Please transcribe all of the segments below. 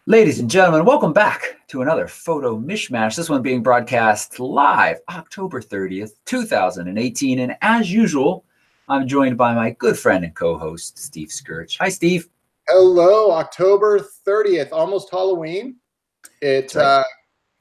Ladies and gentlemen, welcome back to another photo mishmash. This one being broadcast live October 30th, 2018. And as usual, I'm joined by my good friend and co-host, Steve Skurch. Hi, Steve. Hello, October 30th, almost Halloween. It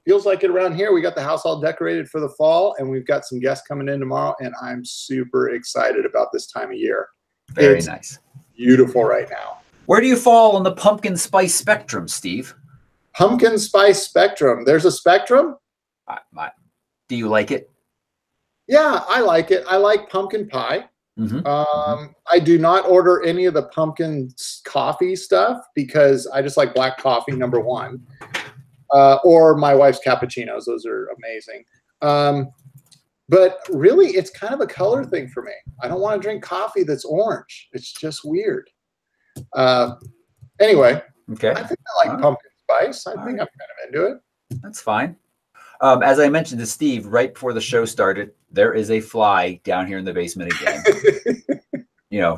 feels like it around here. We got the house all decorated for the fall, and we've got some guests coming in tomorrow, and I'm super excited about this time of year. Very nice. Beautiful right now. Where do you fall on the pumpkin spice spectrum, Steve? Pumpkin spice spectrum. There's a spectrum? Do you like it? Yeah, I like it. I like pumpkin pie. I do not order any of the pumpkin coffee stuff because I just like black coffee, number one. Or my wife's cappuccinos. Those are amazing. But really, it's kind of a color thing for me. I don't want to drink coffee that's orange. It's just weird. Anyway, okay. I think I like pumpkin spice. I think I'm kind of into it. That's fine. As I mentioned to Steve right before the show started, there is a fly down here in the basement again.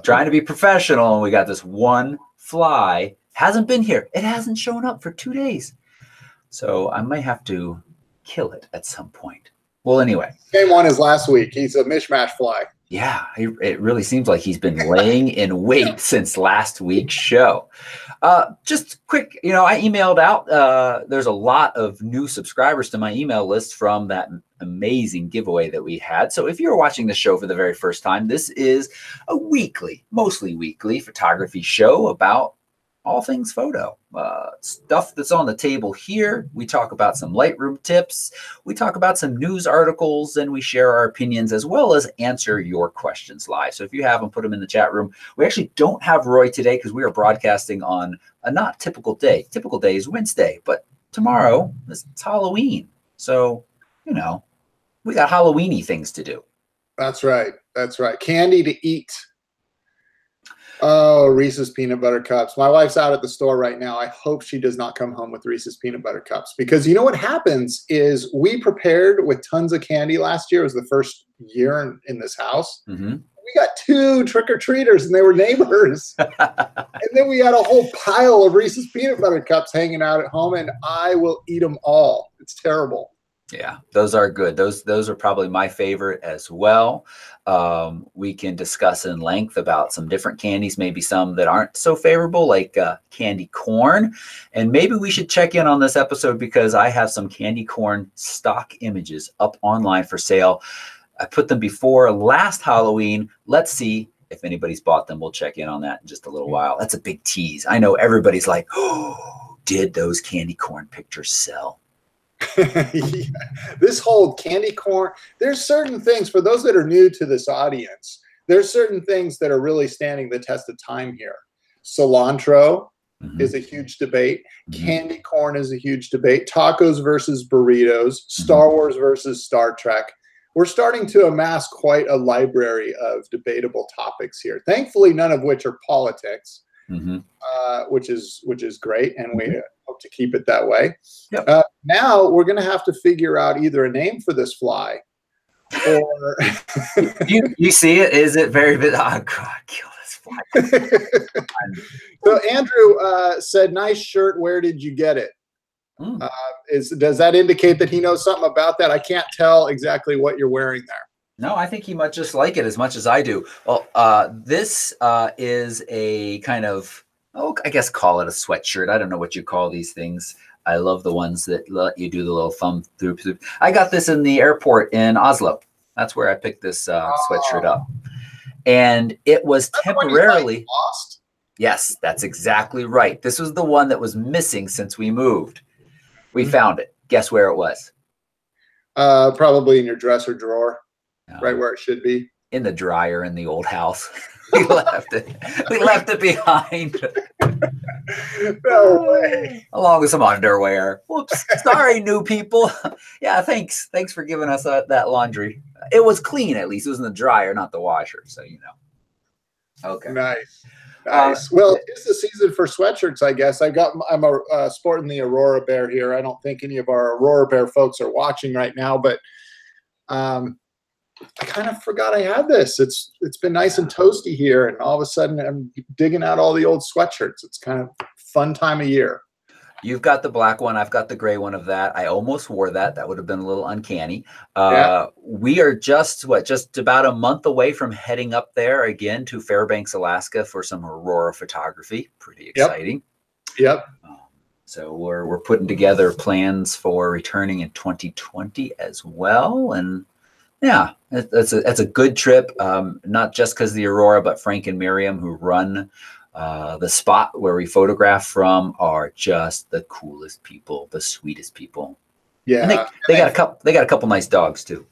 Trying to be professional, and we got this one fly. Hasn't been here. It hasn't shown up for 2 days. So I might have to kill it at some point. Well, anyway. Same one as last week. He's a mishmash fly. Yeah, it really seems like he's been laying in wait since last week's show. Just quick, I emailed out. There's a lot of new subscribers to my email list from that amazing giveaway that we had. So if you're watching the show for the very first time, this is a mostly weekly photography show about all things photo. Stuff that's on the table here. We talk about some Lightroom tips. We talk about some news articles, and we share our opinions as well as answer your questions live. So if you have them, put them in the chat room. We actually don't have Roy today because we are broadcasting on a not typical day. Typical day is Wednesday, but tomorrow it's Halloween. So, we got Halloween-y things to do. That's right. That's right. Candy to eat. Oh, Reese's peanut butter cups. My wife's out at the store right now. I hope she does not come home with Reese's peanut butter cups, because you know what happens is we prepared with tons of candy last year. It was the first year in this house. We got 2 trick-or-treaters, and they were neighbors. And then we had a whole pile of Reese's peanut butter cups hanging out at home, and I will eat them all. It's terrible. Yeah, those are good. Those are probably my favorite as well. We can discuss in length about some different candies, maybe some that aren't so favorable, like candy corn. And maybe we should check in on this episode because I have some candy corn stock images up online for sale. I put them before last Halloween. Let's see if anybody's bought them. We'll check in on that in just a little while. That's a big tease. I know everybody's like, oh, did those candy corn pictures sell? Yeah. This whole candy corn, there's certain things for those that are new to this audience. There's certain things that are really standing the test of time here. Cilantro is a huge debate. Candy corn is a huge debate. Tacos versus burritos. Star Wars versus Star Trek. We're starting to amass quite a library of debatable topics here. Thankfully, none of which are politics, which is great, and we hope to keep it that way. Yep. Now we're going to have to figure out either a name for this fly, or you see it? Is it very big? Oh God, kill this fly! So Andrew said, "Nice shirt. Where did you get it?" Does that indicate that he knows something about that? I can't tell exactly what you're wearing there. No, I think he might just like it as much as I do. Well, this is a kind of, I guess call it a sweatshirt. I don't know what you call these things. I love the ones that let you do the little thumb through. I got this in the airport in Oslo. That's where I picked this sweatshirt up. And it was temporarily lost. Yes, that's exactly right. This was the one that was missing since we moved. We found it. Guess where it was? Probably in your dresser drawer. Right where it should be. In the dryer in the old house. We left it behind. No way. Along with some underwear. Whoops. Sorry, new people. Yeah, thanks. Thanks for giving us that laundry. It was clean, at least. It was in the dryer, not the washer. So, Okay. Nice. Well, it's the season for sweatshirts, I guess. I'm sporting the Aurora Bear here. I don't think any of our Aurora Bear folks are watching right now, but I kind of forgot I had this. It's been nice and toasty here, and all of a sudden I'm digging out all the old sweatshirts. It's kind of fun time of year. You've got the black one. I've got the gray one of that. I almost wore that. That would have been a little uncanny. Yeah. We are just about a month away from heading up there again to Fairbanks, Alaska for some aurora photography. Pretty exciting. Yep. So we're putting together plans for returning in 2020 as well. And yeah, that's a good trip. Not just because of the aurora, but Frank and Miriam, who run the spot where we photograph from, are just the coolest people, the sweetest people. Yeah, and they got a couple nice dogs too.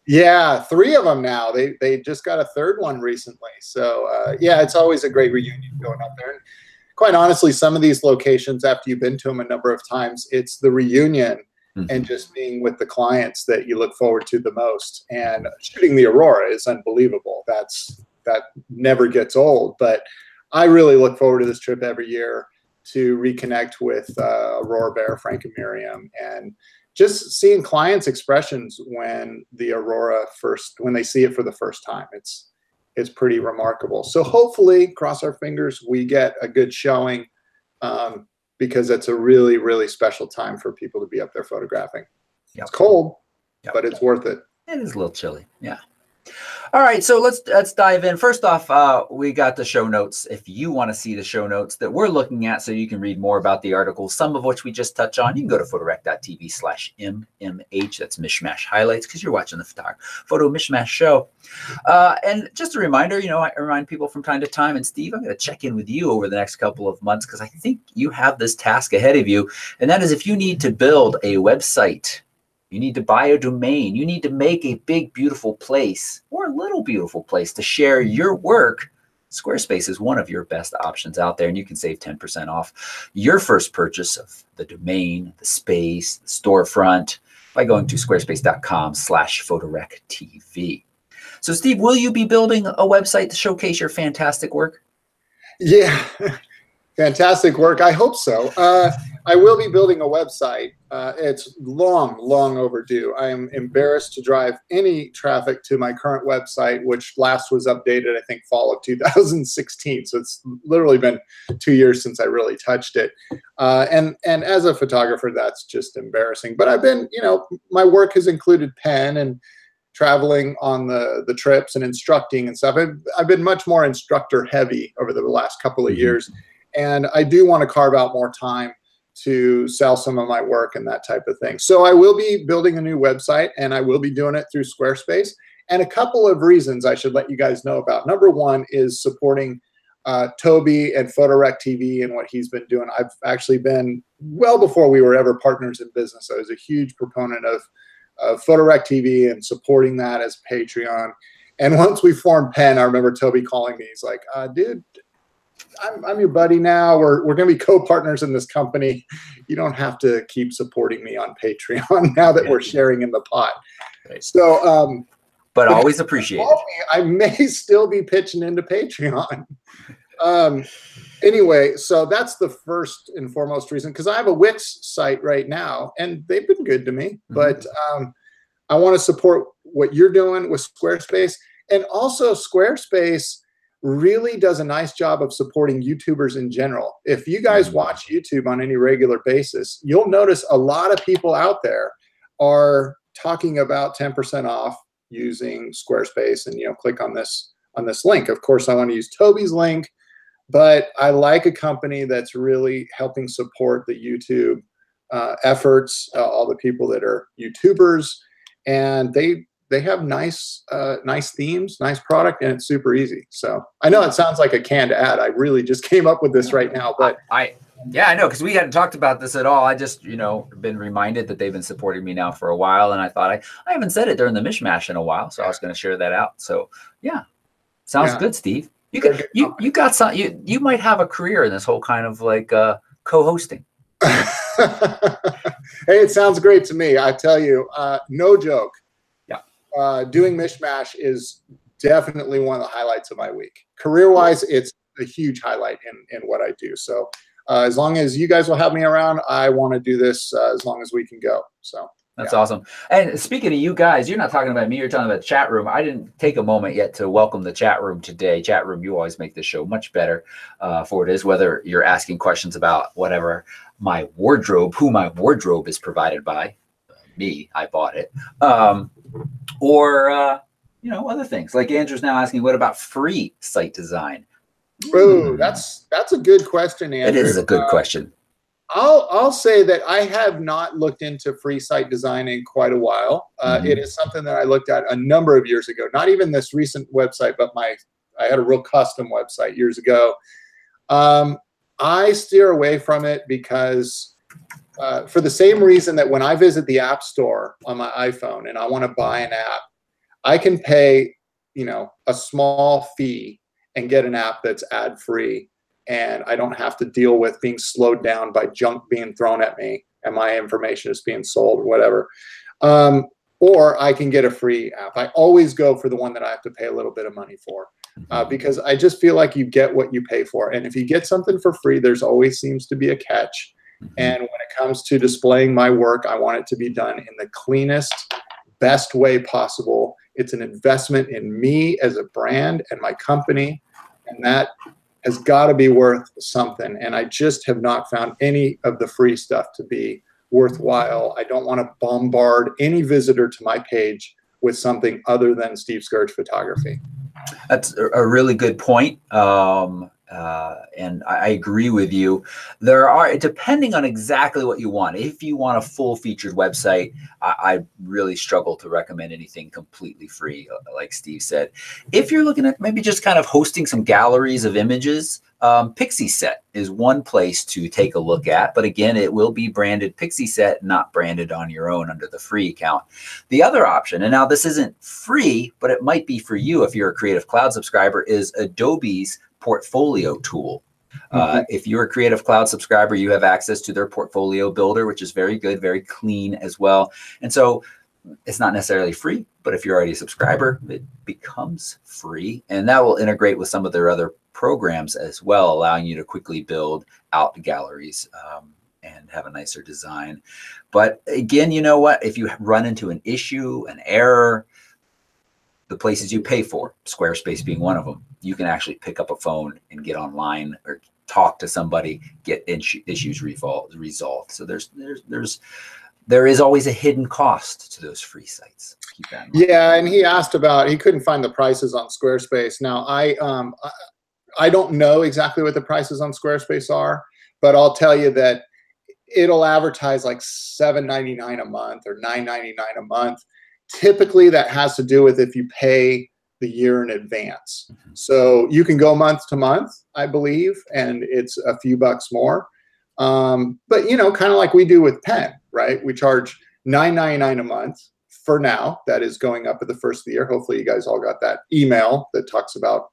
Yeah, 3 of them now. They just got a 3rd one recently. So yeah, it's always a great reunion going up there. And quite honestly, some of these locations, after you've been to them a number of times, it's the reunion and just being with the clients that you look forward to the most. And shooting the aurora is unbelievable. That never gets old. But I really look forward to this trip every year to reconnect with Aurora Bear, Frank and Miriam, and just seeing clients' expressions when the aurora when they see it for the first time. It's pretty remarkable. So hopefully, cross our fingers, we get a good showing, because it's a really, really special time for people to be up there photographing. Yep. It's cold, but it's worth it. It is a little chilly. Yeah. All right, so let's dive in. First off, we got the show notes. If you want to see the show notes that we're looking at so you can read more about the articles, some of which we just touch on, you can go to photorec.tv/MMH. That's Mishmash Highlights, because you're watching the Photo Mishmash show. And just a reminder, I remind people from time to time, and Steve, I'm going to check in with you over the next couple of months because I think you have this task ahead of you, and that is if you need to build a website, you need to buy a domain, you need to make a big, beautiful place or a little beautiful place to share your work, Squarespace is one of your best options out there, and you can save 10% off your first purchase of the domain, the space, the storefront by going to squarespace.com/photorectv. So Steve, will you be building a website to showcase your fantastic work? Yeah, fantastic work. I hope so. I will be building a website. It's long, long overdue. I am embarrassed to drive any traffic to my current website, which last was updated, I think, fall of 2016. So it's literally been 2 years since I really touched it. And as a photographer, that's just embarrassing. But I've been, my work has included pen and traveling on the trips and instructing and stuff. I've been much more instructor heavy over the last couple of years. And I do want to carve out more time to sell some of my work and that type of thing. So I will be building a new website, and I will be doing it through Squarespace. And a couple of reasons I should let you guys know about. Number one is supporting Toby and Photorec TV and what he's been doing. I've actually been, well before we were ever partners in business, I was a huge proponent of Photorec TV and supporting that as Patreon. And once we formed Penn, I remember Toby calling me. He's like, dude, I'm your buddy now. We're going to be co-partners in this company. You don't have to keep supporting me on Patreon now that we're sharing in the pot. So, but always appreciate it. I may still be pitching into Patreon. Anyway, so that's the first and foremost reason, because I have a Wix site right now, and they've been good to me. But I want to support what you're doing with Squarespace, and also Squarespace really does a nice job of supporting YouTubers in general. If you guys watch YouTube on any regular basis, you'll notice a lot of people out there are talking about 10% off using Squarespace, and click on this link. Of course, I want to use Toby's link, but I like a company that's really helping support the YouTube efforts, all the people that are YouTubers, and they have nice themes, nice product, and it's super easy. So I know it sounds like a canned ad. I really just came up with this right now, but yeah, I know, because we hadn't talked about this at all. I just, been reminded that they've been supporting me now for a while, and I thought I haven't said it during the Mishmash in a while, so I was going to share that out. So yeah, sounds good, Steve. You got some. You might have a career in this whole kind of like co-hosting. Hey, it sounds great to me. I tell you, no joke. Doing Mishmash is definitely one of the highlights of my week. Career-wise, it's a huge highlight in what I do. So as long as you guys will have me around, I want to do this as long as we can go. So That's awesome. And speaking of you guys, you're not talking about me, you're talking about the chat room. I didn't take a moment yet to welcome the chat room today. Chat room, you always make this show much better for it is, whether you're asking questions about whatever my wardrobe, who my wardrobe is provided by, me, I bought it, or, you know, other things. Like Andrew's now asking, what about free site design? Oh, that's a good question, Andrew. It is a good question. I'll say that I have not looked into free site design in quite a while. It is something that I looked at a number of years ago. Not even this recent website, but I had a real custom website years ago. I steer away from it because for the same reason that when I visit the App Store on my iPhone and I want to buy an app, I can pay, you know, a small fee and get an app that's ad-free. And I don't have to deal with being slowed down by junk being thrown at me and my information is being sold or whatever. Or I can get a free app. I always go for the one that I have to pay a little bit of money for because I just feel like you get what you pay for. And if you get something for free, there's always seems to be a catch. And when it comes to displaying my work, I want it to be done in the cleanest, best way possible. It's an investment in me as a brand and my company. And that has got to be worth something. And I just have not found any of the free stuff to be worthwhile. I don't want to bombard any visitor to my page with something other than Steve Scourge photography. That's a really good point. And I agree with you. There are, depending on exactly what you want, if you want a full featured website, I really struggle to recommend anything completely free, like Steve said. If you're looking at maybe just kind of hosting some galleries of images, PixieSet is one place to take a look at. But again, it will be branded PixieSet, not branded on your own under the free account. The other option, and now this isn't free, but it might be for you if you're a Creative Cloud subscriber, is Adobe's portfolio tool. If you're a Creative Cloud subscriber, you have access to their portfolio builder, which is very good, very clean as well. And so it's not necessarily free, but if you're already a subscriber, it becomes free. And that will integrate with some of their other programs as well, allowing you to quickly build out galleries and have a nicer design. But again, you know what? If you run into an issue, an error, the places you pay for, Squarespace being one of them, you can actually pick up a phone and get online or talk to somebody, get issues resolved. So there is always a hidden cost to those free sites. Keep that in mind. Yeah, and he asked about, he couldn't find the prices on Squarespace. Now, I don't know exactly what the prices on Squarespace are, but I'll tell you that it'll advertise like $7.99 a month or $9.99 a month. Typically, that has to do with if you pay the year in advance. So you can go month to month, I believe, and it's a few bucks more. But, you know, kind of like we do with Pen, right? We charge $9.99 a month for now. That is going up at the first of the year. Hopefully you guys all got that email that talks about,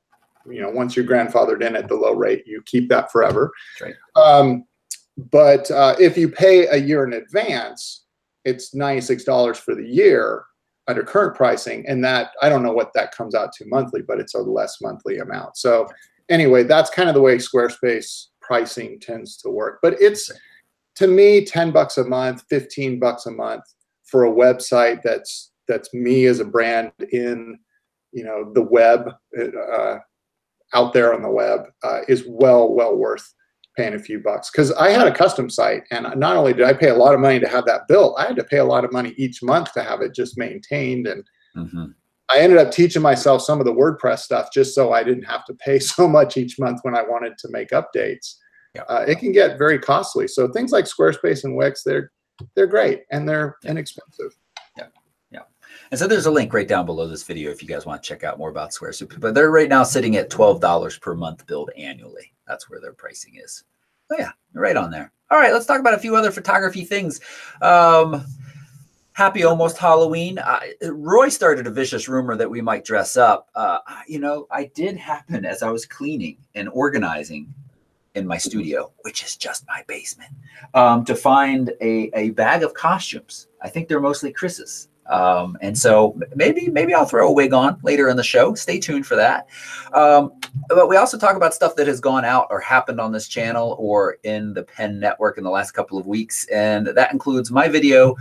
you know, once you're grandfathered in at the low rate, you keep that forever. That's right. But if you pay a year in advance, it's $96 for the year under current pricing. And that, I don't know what that comes out to monthly, but it's a less monthly amount. So anyway, that's kind of the way Squarespace pricing tends to work. But it's, to me, 10 bucks a month, 15 bucks a month for a website that's me as a brand in, you know, the web, out there on the web, is well worth paying a few bucks. Because I had a custom site, and not only did I pay a lot of money to have that built, I had to pay a lot of money each month to have it just maintained. And I ended up teaching myself some of the WordPress stuff just so I didn't have to pay so much each month when I wanted to make updates. It can get very costly. So things like Squarespace and Wix, they're great and they're inexpensive. And so there's a link right down below this video if you guys want to check out more about Squarespace. But they're right now sitting at $12 per month billed annually. That's where their pricing is. Oh yeah, right on there. All right, let's talk about a few other photography things. Happy almost Halloween. Roy started a vicious rumor that we might dress up. You know, I did happen as I was cleaning and organizing in my studio, which is just my basement, to find a bag of costumes. I think they're mostly Chris's. And so maybe I'll throw a wig on later in the show. Stay tuned for that. But we also talk about stuff that has gone out or happened on this channel or in the Penn Network in the last couple of weeks. And that includes my video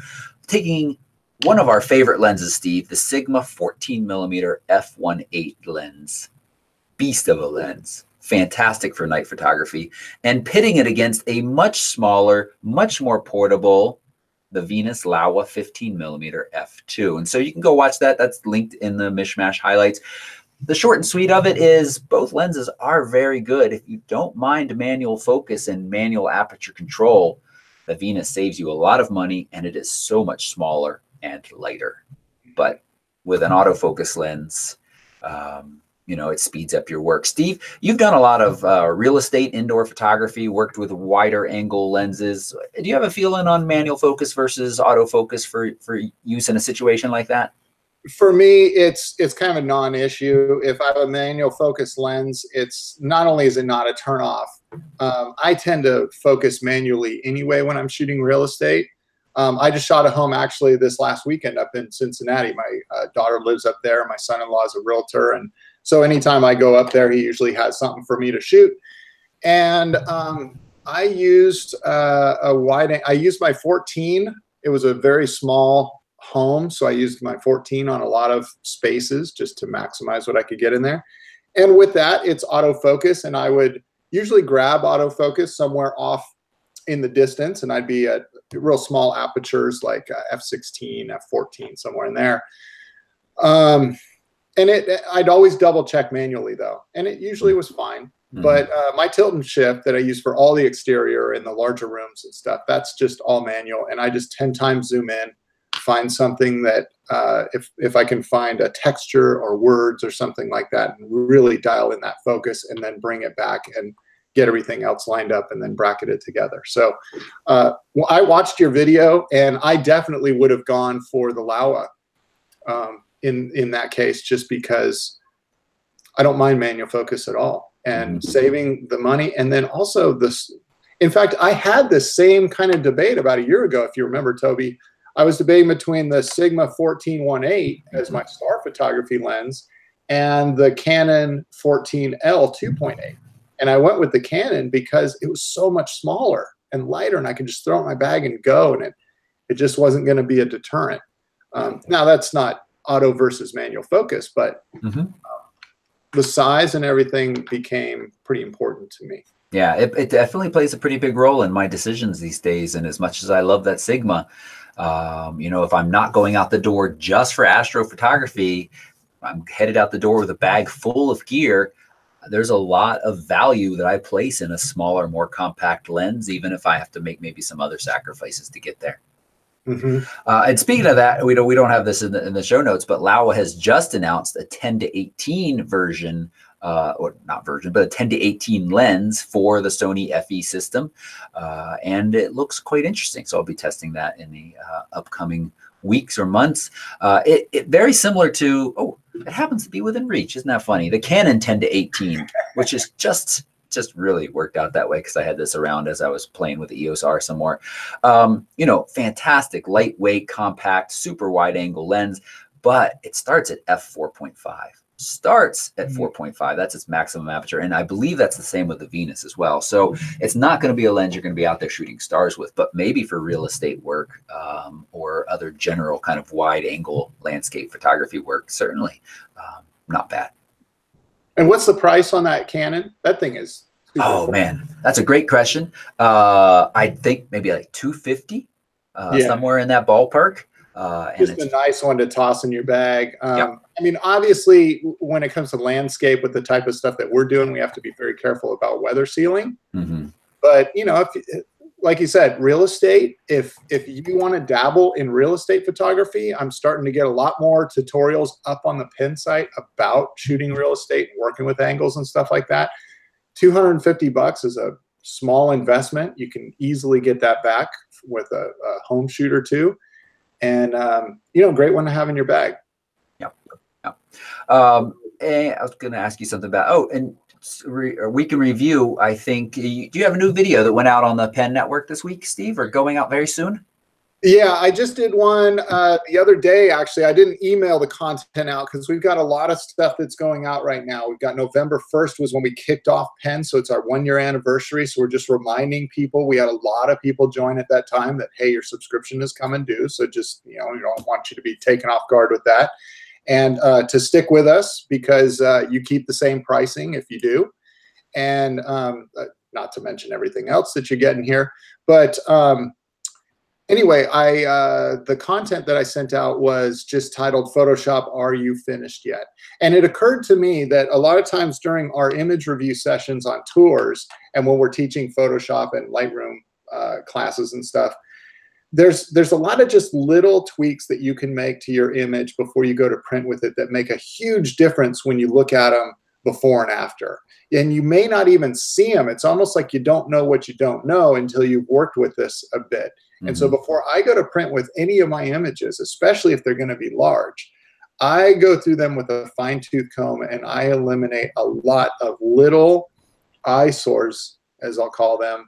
taking one of our favorite lenses, Steve, the Sigma 14mm f1.8 lens. Beast of a lens. Fantastic for night photography. And pitting it against a much smaller, much more portable, the Venus Laowa 15mm f2. And so you can go watch that. That's linked in the Mishmash highlights. The short and sweet of it is both lenses are very good. If you don't mind manual focus and manual aperture control, the Venus saves you a lot of money, and it is so much smaller and lighter. But with an autofocus lens, you know, it speeds up your work. Steve, you've done a lot of real estate, indoor photography, worked with wider angle lenses. Do you have a feeling on manual focus versus autofocus for use in a situation like that? For me, it's kind of a non-issue. If I have a manual focus lens, it's not only is it not a turnoff, I tend to focus manually anyway when I'm shooting real estate. I just shot a home actually this last weekend up in Cincinnati. My daughter lives up there. My son-in-law is a realtor, and so anytime I go up there, he usually has something for me to shoot. And I used I used my 14. It was a very small home, so I used my 14 on a lot of spaces just to maximize what I could get in there. And with that, it's autofocus, and I would usually grab autofocus somewhere off in the distance, and I'd be at real small apertures like f16, f14, somewhere in there. And I'd always double check manually though, and it usually was fine. Mm-hmm. But my tilt and shift that I use for all the exterior and the larger rooms and stuff, that's just all manual, and I just 10 times zoom in, find something that if I can find a texture or words or something like that, and really dial in that focus, and then bring it back and get everything else lined up and then bracket it together. So I watched your video, and I definitely would have gone for the Laowa in that case, just because I don't mind manual focus at all, and saving the money. And then also this, in fact, I had the same kind of debate about a year ago, if you remember, Toby. I was debating between the Sigma 14-1.8 as my star photography lens and the Canon 14L 2.8. And I went with the Canon because it was so much smaller and lighter, and I could just throw it in my bag and go, and it just wasn't going to be a deterrent. Now, that's not auto versus manual focus, but the size and everything became pretty important to me. Yeah, it definitely plays a pretty big role in my decisions these days. And as much as I love that Sigma, you know, if I'm not going out the door just for astrophotography, I'm headed out the door with a bag full of gear. There's a lot of value that I place in a smaller, more compact lens, even if I have to make maybe some other sacrifices to get there. And speaking of that, we don't have this in the show notes, but Laowa has just announced a 10-18 version, or not version, but a 10-18 lens for the Sony FE system, and it looks quite interesting. So I'll be testing that in the upcoming weeks or months. It very similar to, it happens to be within reach. Isn't that funny? The Canon 10-18, which is just really worked out that way because I had this around as I was playing with the EOS R some more. You know, fantastic, lightweight, compact, super wide angle lens, but it starts at f4.5. Starts at 4.5. That's its maximum aperture. And I believe that's the same with the Venus as well. So it's not going to be a lens you're going to be out there shooting stars with, but maybe for real estate work or other general kind of wide angle landscape photography work, certainly not bad. And what's the price on that Canon? That thing is super cool. Man, that's a great question. I think maybe like $250, somewhere in that ballpark. Just a nice one to toss in your bag. I mean, obviously, when it comes to landscape with the type of stuff that we're doing, we have to be very careful about weather sealing. But, you know, like you said, real estate, if you want to dabble in real estate photography, I'm starting to get a lot more tutorials up on the Penn site about shooting real estate and working with angles and stuff like that. $250 is a small investment. You can easily get that back with a home shoot or two. And, you know, great one to have in your bag. And I was going to ask you something about, and week in review, I think, do you have a new video that went out on the Penn Network this week, Steve, or going out very soon? Yeah, I just did one the other day, actually. I didn't email the content out because we've got a lot of stuff that's going out right now. We've got November 1st was when we kicked off Penn, so it's our 1-year anniversary. So we're just reminding people. We had a lot of people join at that time that, hey, your subscription is coming due. So just, you know, we don't want you to be taken off guard with that. And to stick with us because you keep the same pricing if you do. And not to mention everything else that you're getting here. But anyway, the content that I sent out was just titled Photoshop, Are You Finished Yet? And it occurred to me that a lot of times during our image review sessions on tours and when we're teaching Photoshop and Lightroom classes and stuff, there's a lot of just little tweaks that you can make to your image before you go to print with it that make a huge difference when you look at them before and after. And you may not even see them. It's almost like you don't know what you don't know until you've worked with this a bit. And so before I go to print with any of my images, especially if they're going to be large, I go through them with a fine-tooth comb and I eliminate a lot of little eyesores, as I'll call them.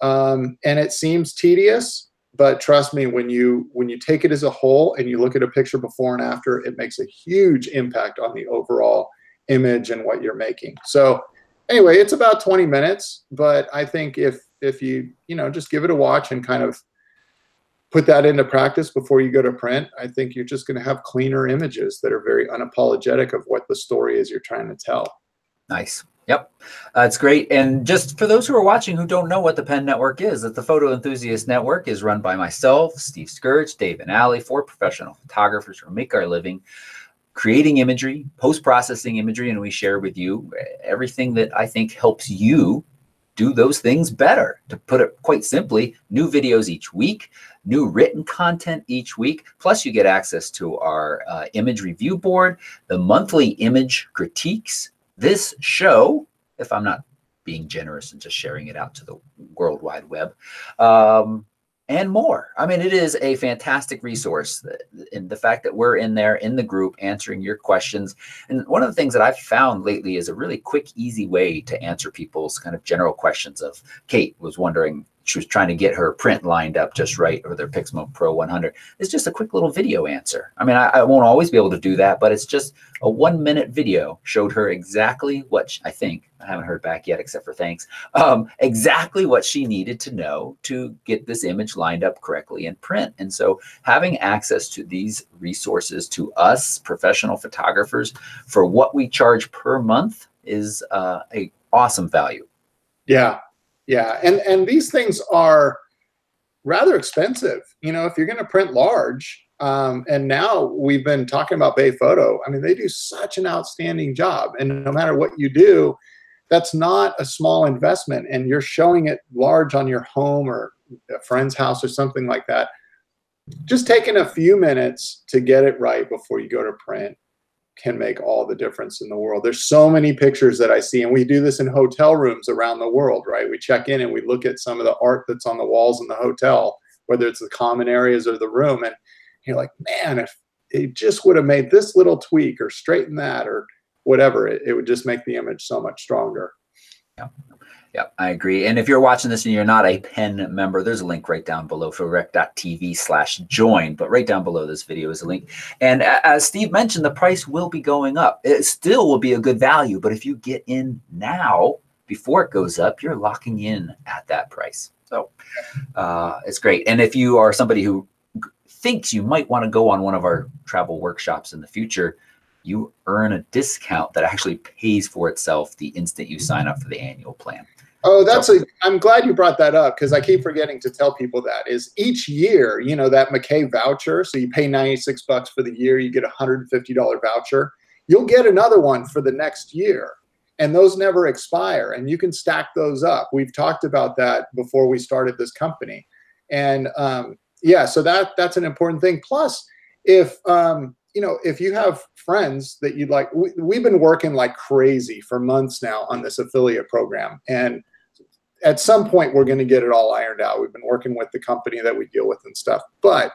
And it seems tedious, but trust me, when you take it as a whole and you look at a picture before and after, it makes a huge impact on the overall image and what you're making. So anyway, it's about 20 minutes, but I think if you just give it a watch and kind of put that into practice before you go to print, I think you're just going to have cleaner images that are very unapologetic of what the story is you're trying to tell. Nice. Yep. It's great. And just for those who are watching who don't know what the Penn Network is, that the Photo Enthusiast Network is run by myself, Steve Scourge, Dave and Allie, 4 professional photographers who make our living creating imagery, post-processing imagery, and we share with you everything that I think helps you do those things better. To put it quite simply, new videos each week, new written content each week, plus you get access to our image review board, the monthly image critiques, this show, if I'm not being generous and just sharing it out to the World Wide Web, and more. I mean, it is a fantastic resource in the fact that we're in there in the group answering your questions. And one of the things that I've found lately is a really quick, easy way to answer people's kind of general questions of Kate was wondering, she was trying to get her print lined up just right, or their Pixmo Pro 100. It's just a quick little video answer. I mean, I won't always be able to do that, but it's just a 1-minute video showed her exactly what I think, I haven't heard back yet except for thanks, exactly what she needed to know to get this image lined up correctly in print. And so having access to these resources to us professional photographers for what we charge per month is a awesome value. Yeah. Yeah, and these things are rather expensive. You know, if you're going to print large, and now we've been talking about Bay Photo. I mean, they do such an outstanding job, and no matter what you do, that's not a small investment. And you're showing it large on your home or a friend's house or something like that. Just taking a few minutes to get it right before you go to print can make all the difference in the world. There's so many pictures that I see, and we do this in hotel rooms around the world, right? We check in and we look at some of the art that's on the walls in the hotel, whether it's the common areas or the room, and you're like, man, if it just would have made this little tweak or straighten that or whatever, it would just make the image so much stronger. Yeah. Yeah, I agree. And if you're watching this and you're not a Penn member, there's a link right down below for rec.tv/join. But right down below this video is a link. And as Steve mentioned, the price will be going up. It still will be a good value. But if you get in now, before it goes up, you're locking in at that price. So it's great. And if you are somebody who thinks you might want to go on one of our travel workshops in the future, you earn a discount that actually pays for itself the instant you sign up for the annual plan. Oh, I'm glad you brought that up, because I keep forgetting to tell people that is each year, you know, that McKay voucher. So you pay $96 for the year, you get a $150 voucher. You'll get another one for the next year, and those never expire, and you can stack those up. We've talked about that before we started this company. And yeah, so that's an important thing. Plus, if you know, if you have friends that you'd like, we've been working like crazy for months now on this affiliate program. And at some point, we're going to get it all ironed out. We've been working with the company that we deal with and stuff. But,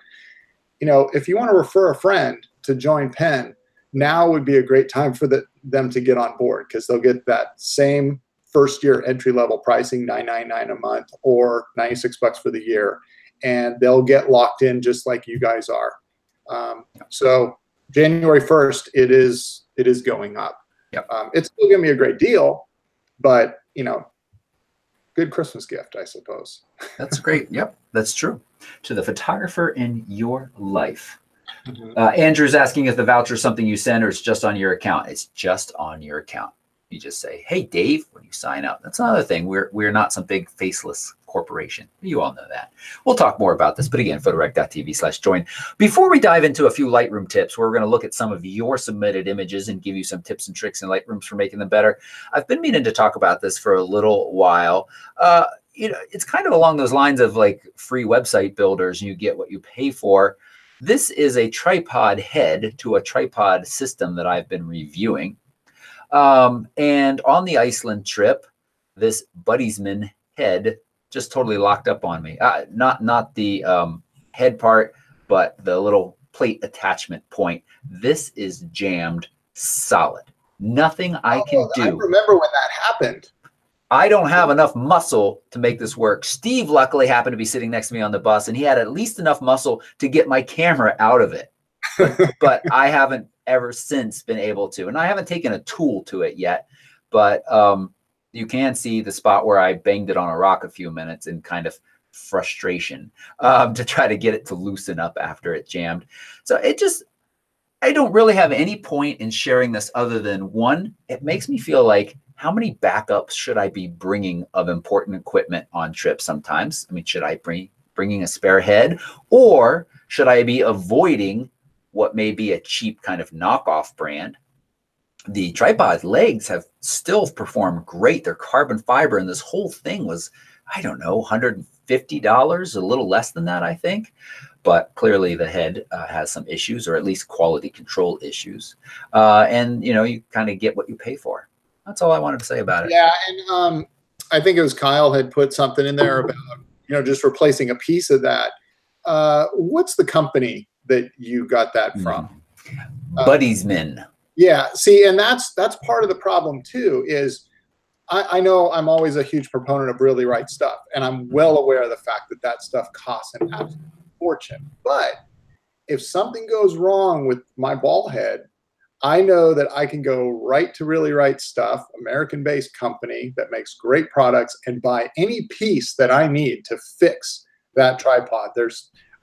you know, if you want to refer a friend to join Penn, now would be a great time for them to get on board, because they'll get that same first year entry level pricing, $9.99 a month or $96 for the year. and they'll get locked in just like you guys are. So January 1st, it is going up. Yep. It's still going to be a great deal, but good Christmas gift, I suppose. That's great. Yep, that's true. To the photographer in your life. Mm-hmm. Andrew's asking if the voucher is something you send or it's just on your account. It's just on your account. You just say, "Hey, Dave," when you sign up. That's another thing. We're not some big faceless corporation. You all know that. We'll talk more about this, but again, photorec.tv/join. Before we dive into a few Lightroom tips, where we're going to look at some of your submitted images and give you some tips and tricks in Lightrooms for making them better. I've been meaning to talk about this for a little while. It's kind of along those lines of like free website builders, and you get what you pay for. This is a tripod head to a tripod system that I've been reviewing. And on the Iceland trip, this Buddiesman head just totally locked up on me. Not the head part, but the little plate attachment point. This is jammed solid. Nothing I can do. I remember when that happened. I don't have enough muscle to make this work. Steve luckily happened to be sitting next to me on the bus, and he had at least enough muscle to get my camera out of it. But I haven't ever since been able to, and I haven't taken a tool to it yet, but you can see the spot where I banged it on a rock a few minutes in kind of frustration to try to get it to loosen up after it jammed. So I don't really have any point in sharing this other than one, it makes me feel like, how many backups should I be bringing of important equipment on trips sometimes? I mean, should I bringing a spare head, or should I be avoiding what may be a cheap kind of knockoff brand? The tripod legs have still performed great. They're carbon fiber, and this whole thing was, I don't know, $150, a little less than that, I think. But clearly the head has some issues, or at least quality control issues. And you kind of get what you pay for. That's all I wanted to say about it. Yeah, and I think it was Kyle had put something in there about just replacing a piece of that. What's the company that you got that from? Buddiesman. Yeah, see, and that's part of the problem too. Is I know I'm always a huge proponent of really right stuff, and I'm well aware of the fact that stuff costs an absolute fortune. But if something goes wrong with my ball head, I know that I can go right to Really Right Stuff, American-based company that makes great products, and buy any piece that I need to fix that tripod.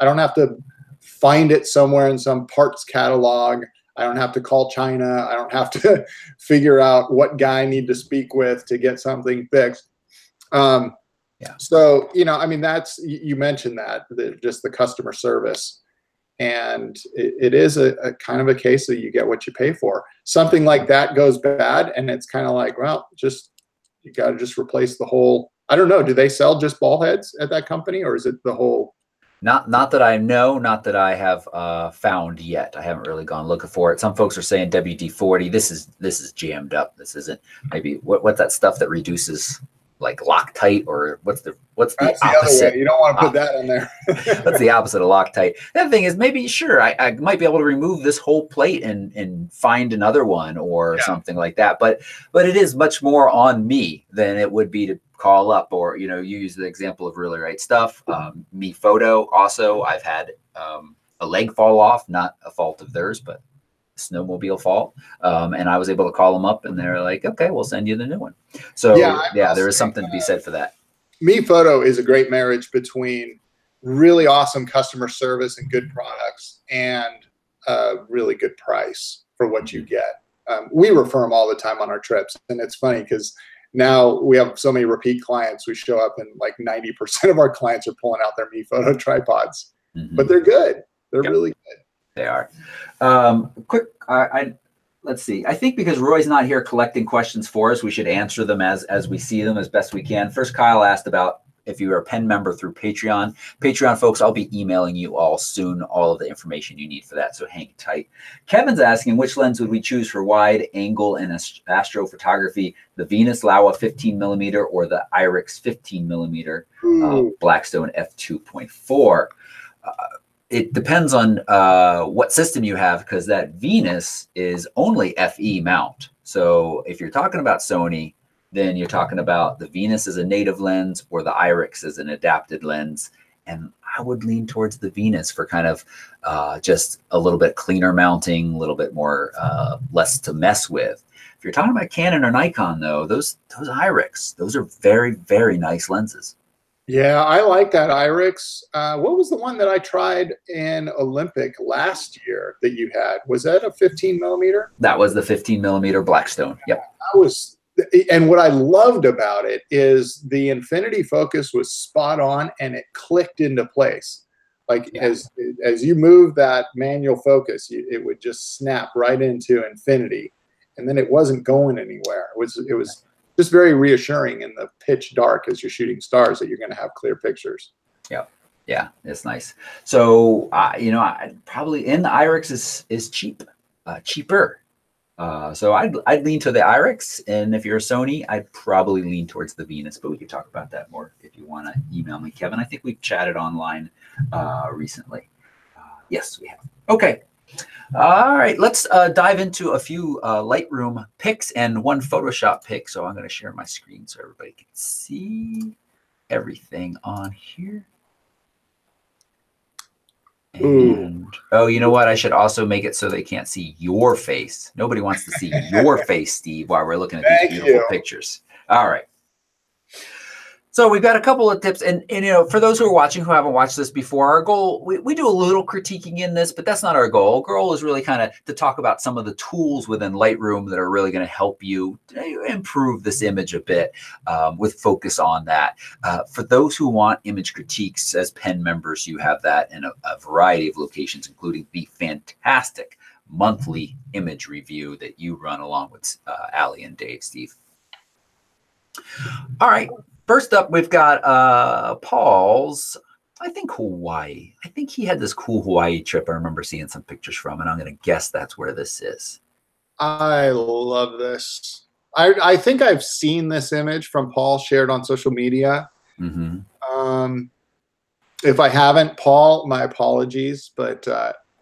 I don't have to find it somewhere in some parts catalog. I don't have to call China. I don't have to figure out what guy I need to speak with to get something fixed. Yeah. So, I mean, you mentioned that, just the customer service. And it is a kind of a case that you get what you pay for. Something like that goes bad, and it's kind of like, well, you got to just replace the whole. I don't know. Do they sell just ball heads at that company, or is it the whole? Not that I know, not that I have found yet. I haven't really gone looking for it. Some folks are saying WD-40. This is jammed up. This isn't maybe what's that stuff that reduces like Loctite, or what's the That's opposite? The other way. You don't want to put that on there. What's the opposite of Loctite? That thing is maybe sure I might be able to remove this whole plate and find another one or something like that. But it is much more on me than it would be to call up, or you use the example of Really Right Stuff. Me Photo also, I've had a leg fall off, not a fault of theirs, but snowmobile fault, and I was able to call them up, and they're like, okay, we'll send you the new one. So yeah, there is something to be said for that. Me Photo is a great marriage between really awesome customer service and good products, and a really good price for what you get. We refer them all the time on our trips, and it's funny because now we have so many repeat clients. We show up, and like 90% of our clients are pulling out their Me Photo tripods, but they're good. They're really good. They are. Quick, let's see. I think because Roy's not here collecting questions for us, we should answer them as we see them as best we can. First, Kyle asked about if you are a pen member through Patreon. Patreon folks, I'll be emailing you all soon all of the information you need for that, so hang tight. Kevin's asking, which lens would we choose for wide angle and astrophotography, the Venus Laowa 15mm or the Irix 15mm Blackstone f2.4? It depends on what system you have, because that Venus is only FE mount. So if you're talking about Sony, then you're talking about the Venus as a native lens or the Irix as an adapted lens. And I would lean towards the Venus for kind of just a little bit cleaner mounting, a little bit more less to mess with. If you're talking about Canon or Nikon, though, those IRIX, those are very, very nice lenses. Yeah, I like that IRIX. What was the one that I tried in Olympic last year that you had? Was that a 15 millimeter? That was the 15 millimeter Blackstone. Yep. And what I loved about it is the infinity focus was spot on and it clicked into place. Like as you move that manual focus, it would just snap right into infinity, and then it wasn't going anywhere. It was just very reassuring in the pitch dark as you're shooting stars that you're going to have clear pictures. Yeah, it's nice. So probably in the IRIX is cheaper. So I'd lean to the IRIX, and if you're a Sony, I'd probably lean towards the Venus. But we can talk about that more if you want to email me, Kevin. I think we've chatted online recently. Yes, we have. Okay. All right. Let's dive into a few Lightroom pics and one Photoshop pic. So I'm going to share my screen so everybody can see everything on here. And oh, you know what? I should also make it so they can't see your face. Nobody wants to see your face, Steve, while we're looking at these beautiful pictures. All right. So we've got a couple of tips, and for those who are watching who haven't watched this before, our goal, we do a little critiquing in this, but that's not our goal. Our goal is really kind of to talk about some of the tools within Lightroom that are really going to help you improve this image a bit with focus on that. For those who want image critiques as pen members, you have that in a variety of locations, including the fantastic monthly image review that you run along with Ali and Dave, Steve. All right. First up, we've got Paul's, I think Hawaii. I think he had this cool Hawaii trip I remember seeing some pictures from, and I'm going to guess that's where this is. I love this. I think I've seen this image from Paul shared on social media. Mm-hmm. If I haven't, Paul, my apologies, but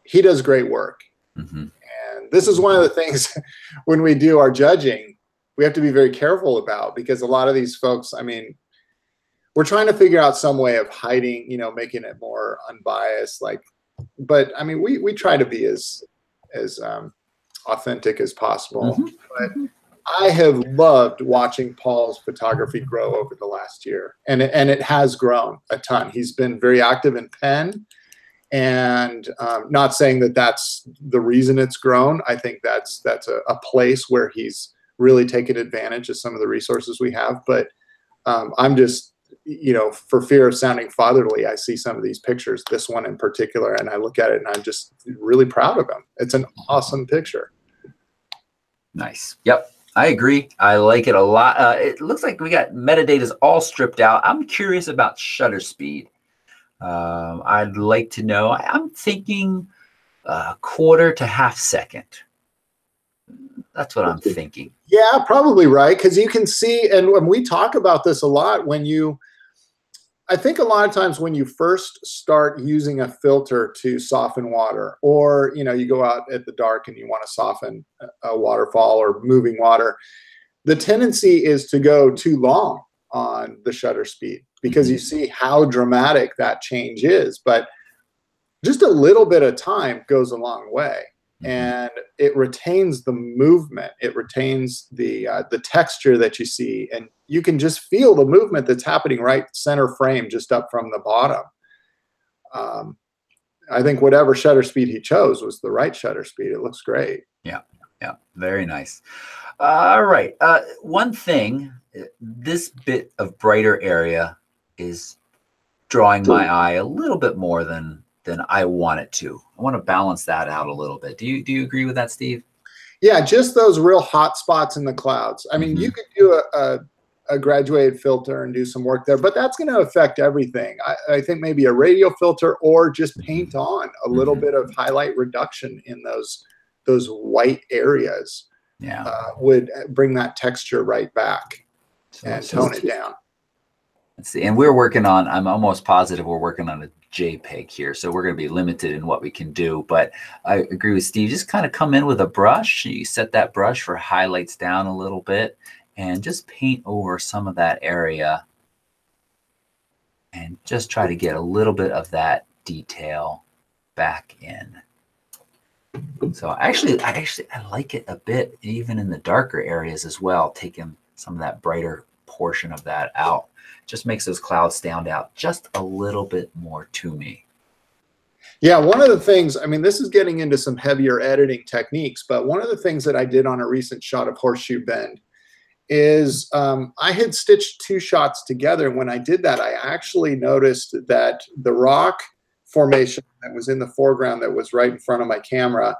he does great work. Mm-hmm. And this is one of the things when we do our judging, we have to be very careful about, because a lot of these folks, I mean, we're trying to figure out some way of hiding, making it more unbiased. But I mean, we try to be as authentic as possible. Mm-hmm. But I have loved watching Paul's photography grow over the last year, and it has grown a ton. He's been very active in pen, and not saying that that's the reason it's grown. I think that's a place where he's really taken advantage of some of the resources we have. But I'm just, for fear of sounding fatherly, I see some of these pictures, this one in particular, and I look at it and I'm just really proud of him. It's an awesome picture. Nice. Yep. I agree. I like it a lot. It looks like we got metadata all stripped out. I'm curious about shutter speed. I'd like to know. I'm thinking quarter to half second. That's what I'm thinking. Yeah, probably right. Because you can see, and when we talk about this a lot, I think a lot of times when you first start using a filter to soften water, or, you go out at the dark and you want to soften a waterfall or moving water, the tendency is to go too long on the shutter speed, because you see how dramatic that change is. But just a little bit of time goes a long way. And it retains the movement. It retains the texture that you see, and you can just feel the movement that's happening right center frame, just up from the bottom. I think whatever shutter speed he chose was the right shutter speed. It looks great. Yeah, very nice. All right, one thing, this bit of brighter area is drawing my eye a little bit more than I want it to. I want to balance that out a little bit. Do you agree with that, Steve? Yeah, just those real hot spots in the clouds. I mean, you could do a graduated filter and do some work there, but that's going to affect everything. I think maybe a radial filter, or just paint on a little bit of highlight reduction in those white areas. Yeah, would bring that texture right back and tone it down. Let's see. And we're working on, I'm almost positive we're working on a JPEG here. So we're going to be limited in what we can do. But I agree with Steve. Just kind of come in with a brush. You set that brush for highlights down a little bit and just paint over some of that area. And and just try to get a little bit of that detail back in. So I like it a bit, even in the darker areas as well, taking some of that brighter portion of that out. Just makes those clouds stand out just a little bit more to me. Yeah, one of the things, I mean, this is getting into some heavier editing techniques, but one of the things that I did on a recent shot of Horseshoe Bend is I had stitched 2 shots together. When I did that, I actually noticed that the rock formation that was in the foreground that was right in front of my camera,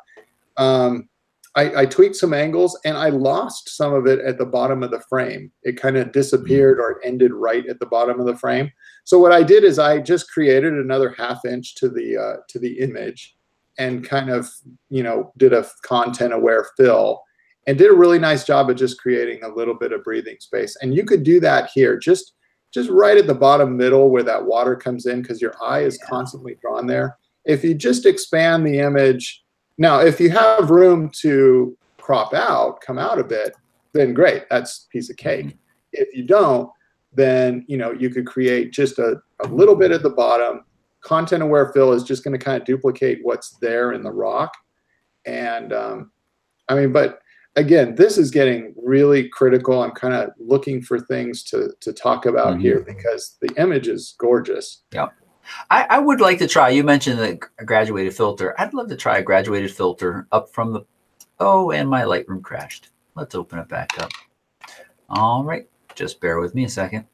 I tweaked some angles and I lost some of it at the bottom of the frame. It kind of disappeared, or it ended right at the bottom of the frame. So what I did is I just created another 1/2 inch to the image and kind of, you know, did a content aware fill and did a really nice job of just creating a little bit of breathing space. And you could do that here, just right at the bottom middle where that water comes in, because your eye is constantly drawn there. If you just expand the image, now if you have room to crop out, come out a bit, then great, that's a piece of cake. If you don't, then, you know, you could create just a little bit at the bottom. Content aware fill is just going to kind of duplicate what's there in the rock. And I mean, but again, this is getting really critical. I'm kind of looking for things to talk about here, because the image is gorgeous. Yeah. I would like to try, you mentioned the graduated filter. I'd love to try a graduated filter up from the, oh, and my Lightroom crashed. Let's open it back up. All right. Just bear with me a second.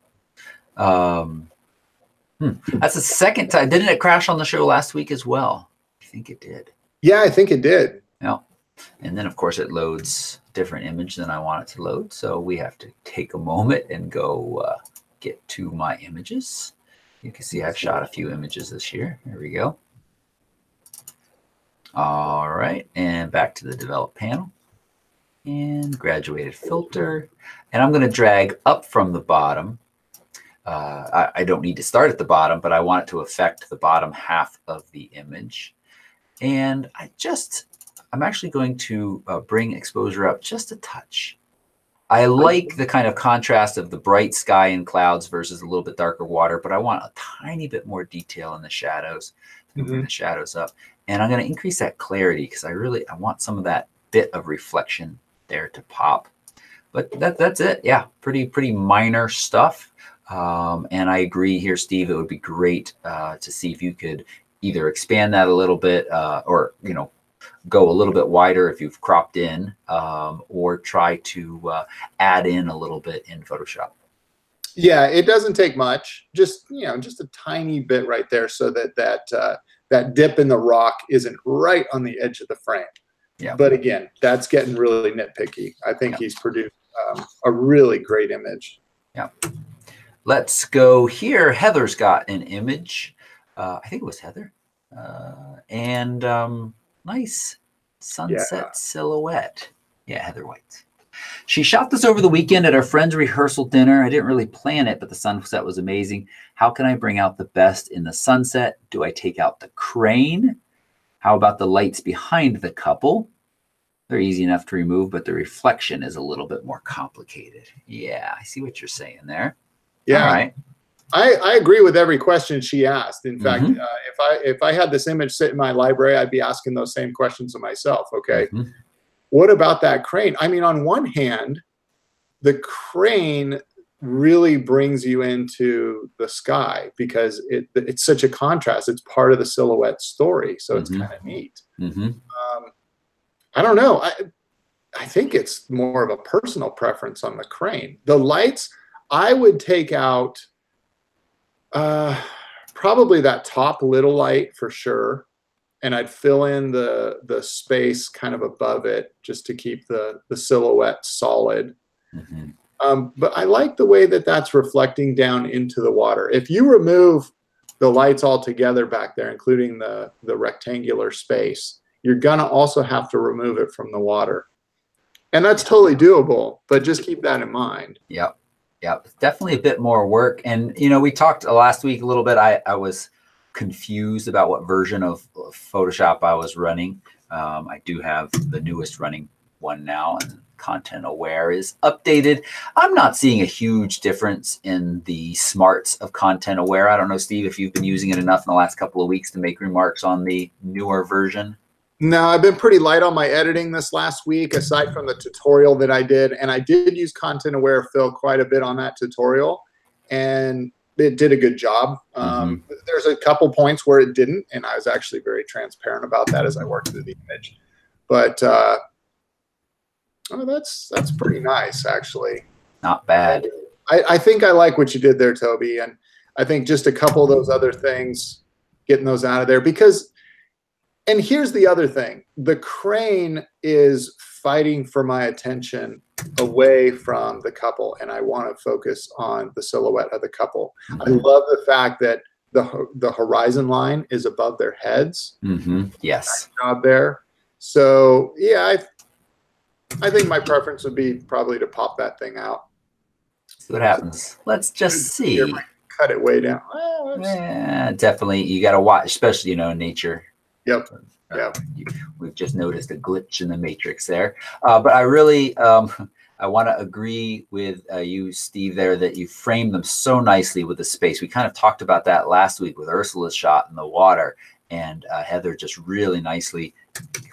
That's the second time. Didn't it crash on the show last week as well? I think it did. Yeah, I think it did. Yeah. And then, of course, it loads a different image than I want it to load. So we have to take a moment and go get to my images. You can see I've shot a few images this year. Here we go. All right. And back to the develop panel. And graduated filter. And I'm going to drag up from the bottom. I don't need to start at the bottom, but I want it to affect the bottom half of the image. And I'm actually going to bring exposure up just a touch. I like the kind of contrast of the bright sky and clouds versus a little bit darker water, but I want a tiny bit more detail in the shadows. Bring the shadows up. And I'm going to increase that clarity, because I want some of that bit of reflection there to pop. But that's it. Yeah, pretty minor stuff. And I agree here, Steve, it would be great to see if you could either expand that a little bit or, you know, go a little bit wider if you've cropped in, or try to add in a little bit in Photoshop. Yeah, it doesn't take much. Just, you know, just a tiny bit right there, so that dip in the rock isn't right on the edge of the frame. Yeah. But again, that's getting really nitpicky. I think he's produced a really great image. Yeah. Let's go here. Heather's got an image. I think it was Heather. Nice sunset silhouette. Yeah, Heather White. She shot this over the weekend at our friend's rehearsal dinner. I didn't really plan it, but the sunset was amazing. How can I bring out the best in the sunset? Do I take out the crane? How about the lights behind the couple? They're easy enough to remove, but the reflection is a little bit more complicated. Yeah, I see what you're saying there. Yeah. All right. I agree with every question she asked. In fact, if I had this image sit in my library, I'd be asking those same questions of myself. Okay, what about that crane? I mean, on one hand, the crane really brings you into the sky, because it's such a contrast. It's part of the silhouette story, so it's kind of neat. I don't know. I think it's more of a personal preference on the crane. The lights, I would take out probably that top little light for sure, and I'd fill in the space kind of above it just to keep the silhouette solid. But I like the way that that's reflecting down into the water. If you remove the lights altogether back there, including the rectangular space, you're gonna also have to remove it from the water, and that's totally doable. But just keep that in mind. Yep. Yeah, it's definitely a bit more work. And, you know, we talked last week a little bit. I was confused about what version of Photoshop I was running. I do have the newest running one now, and content aware is updated. I'm not seeing a huge difference in the smarts of content aware. I don't know, Steve, if you've been using it enough in the last couple of weeks to make remarks on the newer version. No, I've been pretty light on my editing this last week, aside from the tutorial that I did. And I did use content aware fill quite a bit on that tutorial, and it did a good job. There's a couple points where it didn't, and I was actually very transparent about that as I worked through the image. But oh, that's pretty nice, actually. Not bad. I think I like what you did there, Toby, and I think just a couple of those other things, getting those out of there, because, and here's the other thing, the crane is fighting for my attention away from the couple, and I want to focus on the silhouette of the couple. I love the fact that the horizon line is above their heads. Yes. Nice job there. So yeah, I think my preference would be probably to pop that thing out. See what happens. Let's just see. Here, cut it way down. Yeah, definitely. You got to watch, especially, in nature. Yep. Yeah. We've just noticed a glitch in the matrix there. But I really, I want to agree with you, Steve, there, that you framed them so nicely with the space. We kind of talked about that last week with Ursula's shot in the water, and Heather just really nicely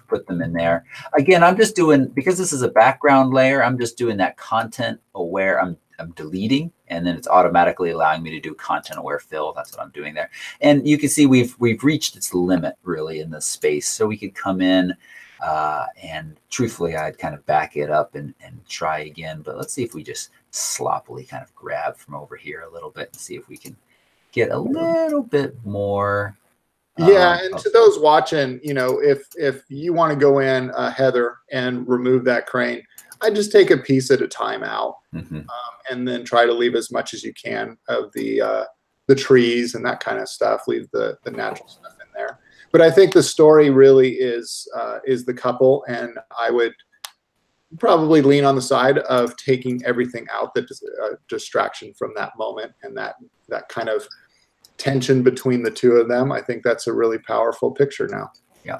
put them in there. Again, I'm just doing, because this is a background layer, I'm just doing that content aware. I'm deleting, and then it's automatically allowing me to do content aware fill. That's what I'm doing there. And you can see we've reached its limit really in this space. So we could come in and truthfully, I'd kind of back it up and try again. But let's see if we just sloppily kind of grab from over here a little bit and see if we can get a little bit more. Yeah, and to those watching, if you want to go in, Heather, and remove that crane, I just take a piece at a time out, and then try to leave as much as you can of the trees and that kind of stuff. Leave the natural stuff in there. But I think the story really is the couple, and I would probably lean on the side of taking everything out that is a distraction from that moment and that kind of tension between the two of them. I think that's a really powerful picture now. Yeah.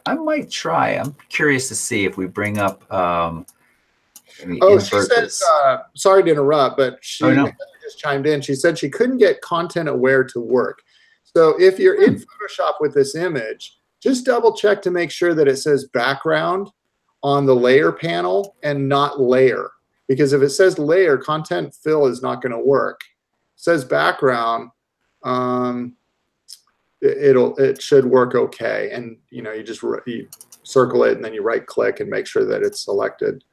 I might try. I'm curious to see if we bring up. She says, sorry to interrupt, but she just chimed in. She said she couldn't get content aware to work. So if you're in Photoshop with this image, just double check to make sure that it says background on the layer panel and not layer. Because if it says layer, content fill is not going to work. It says background, it should work okay. And you just you circle it and then you right click and make sure that it's selected.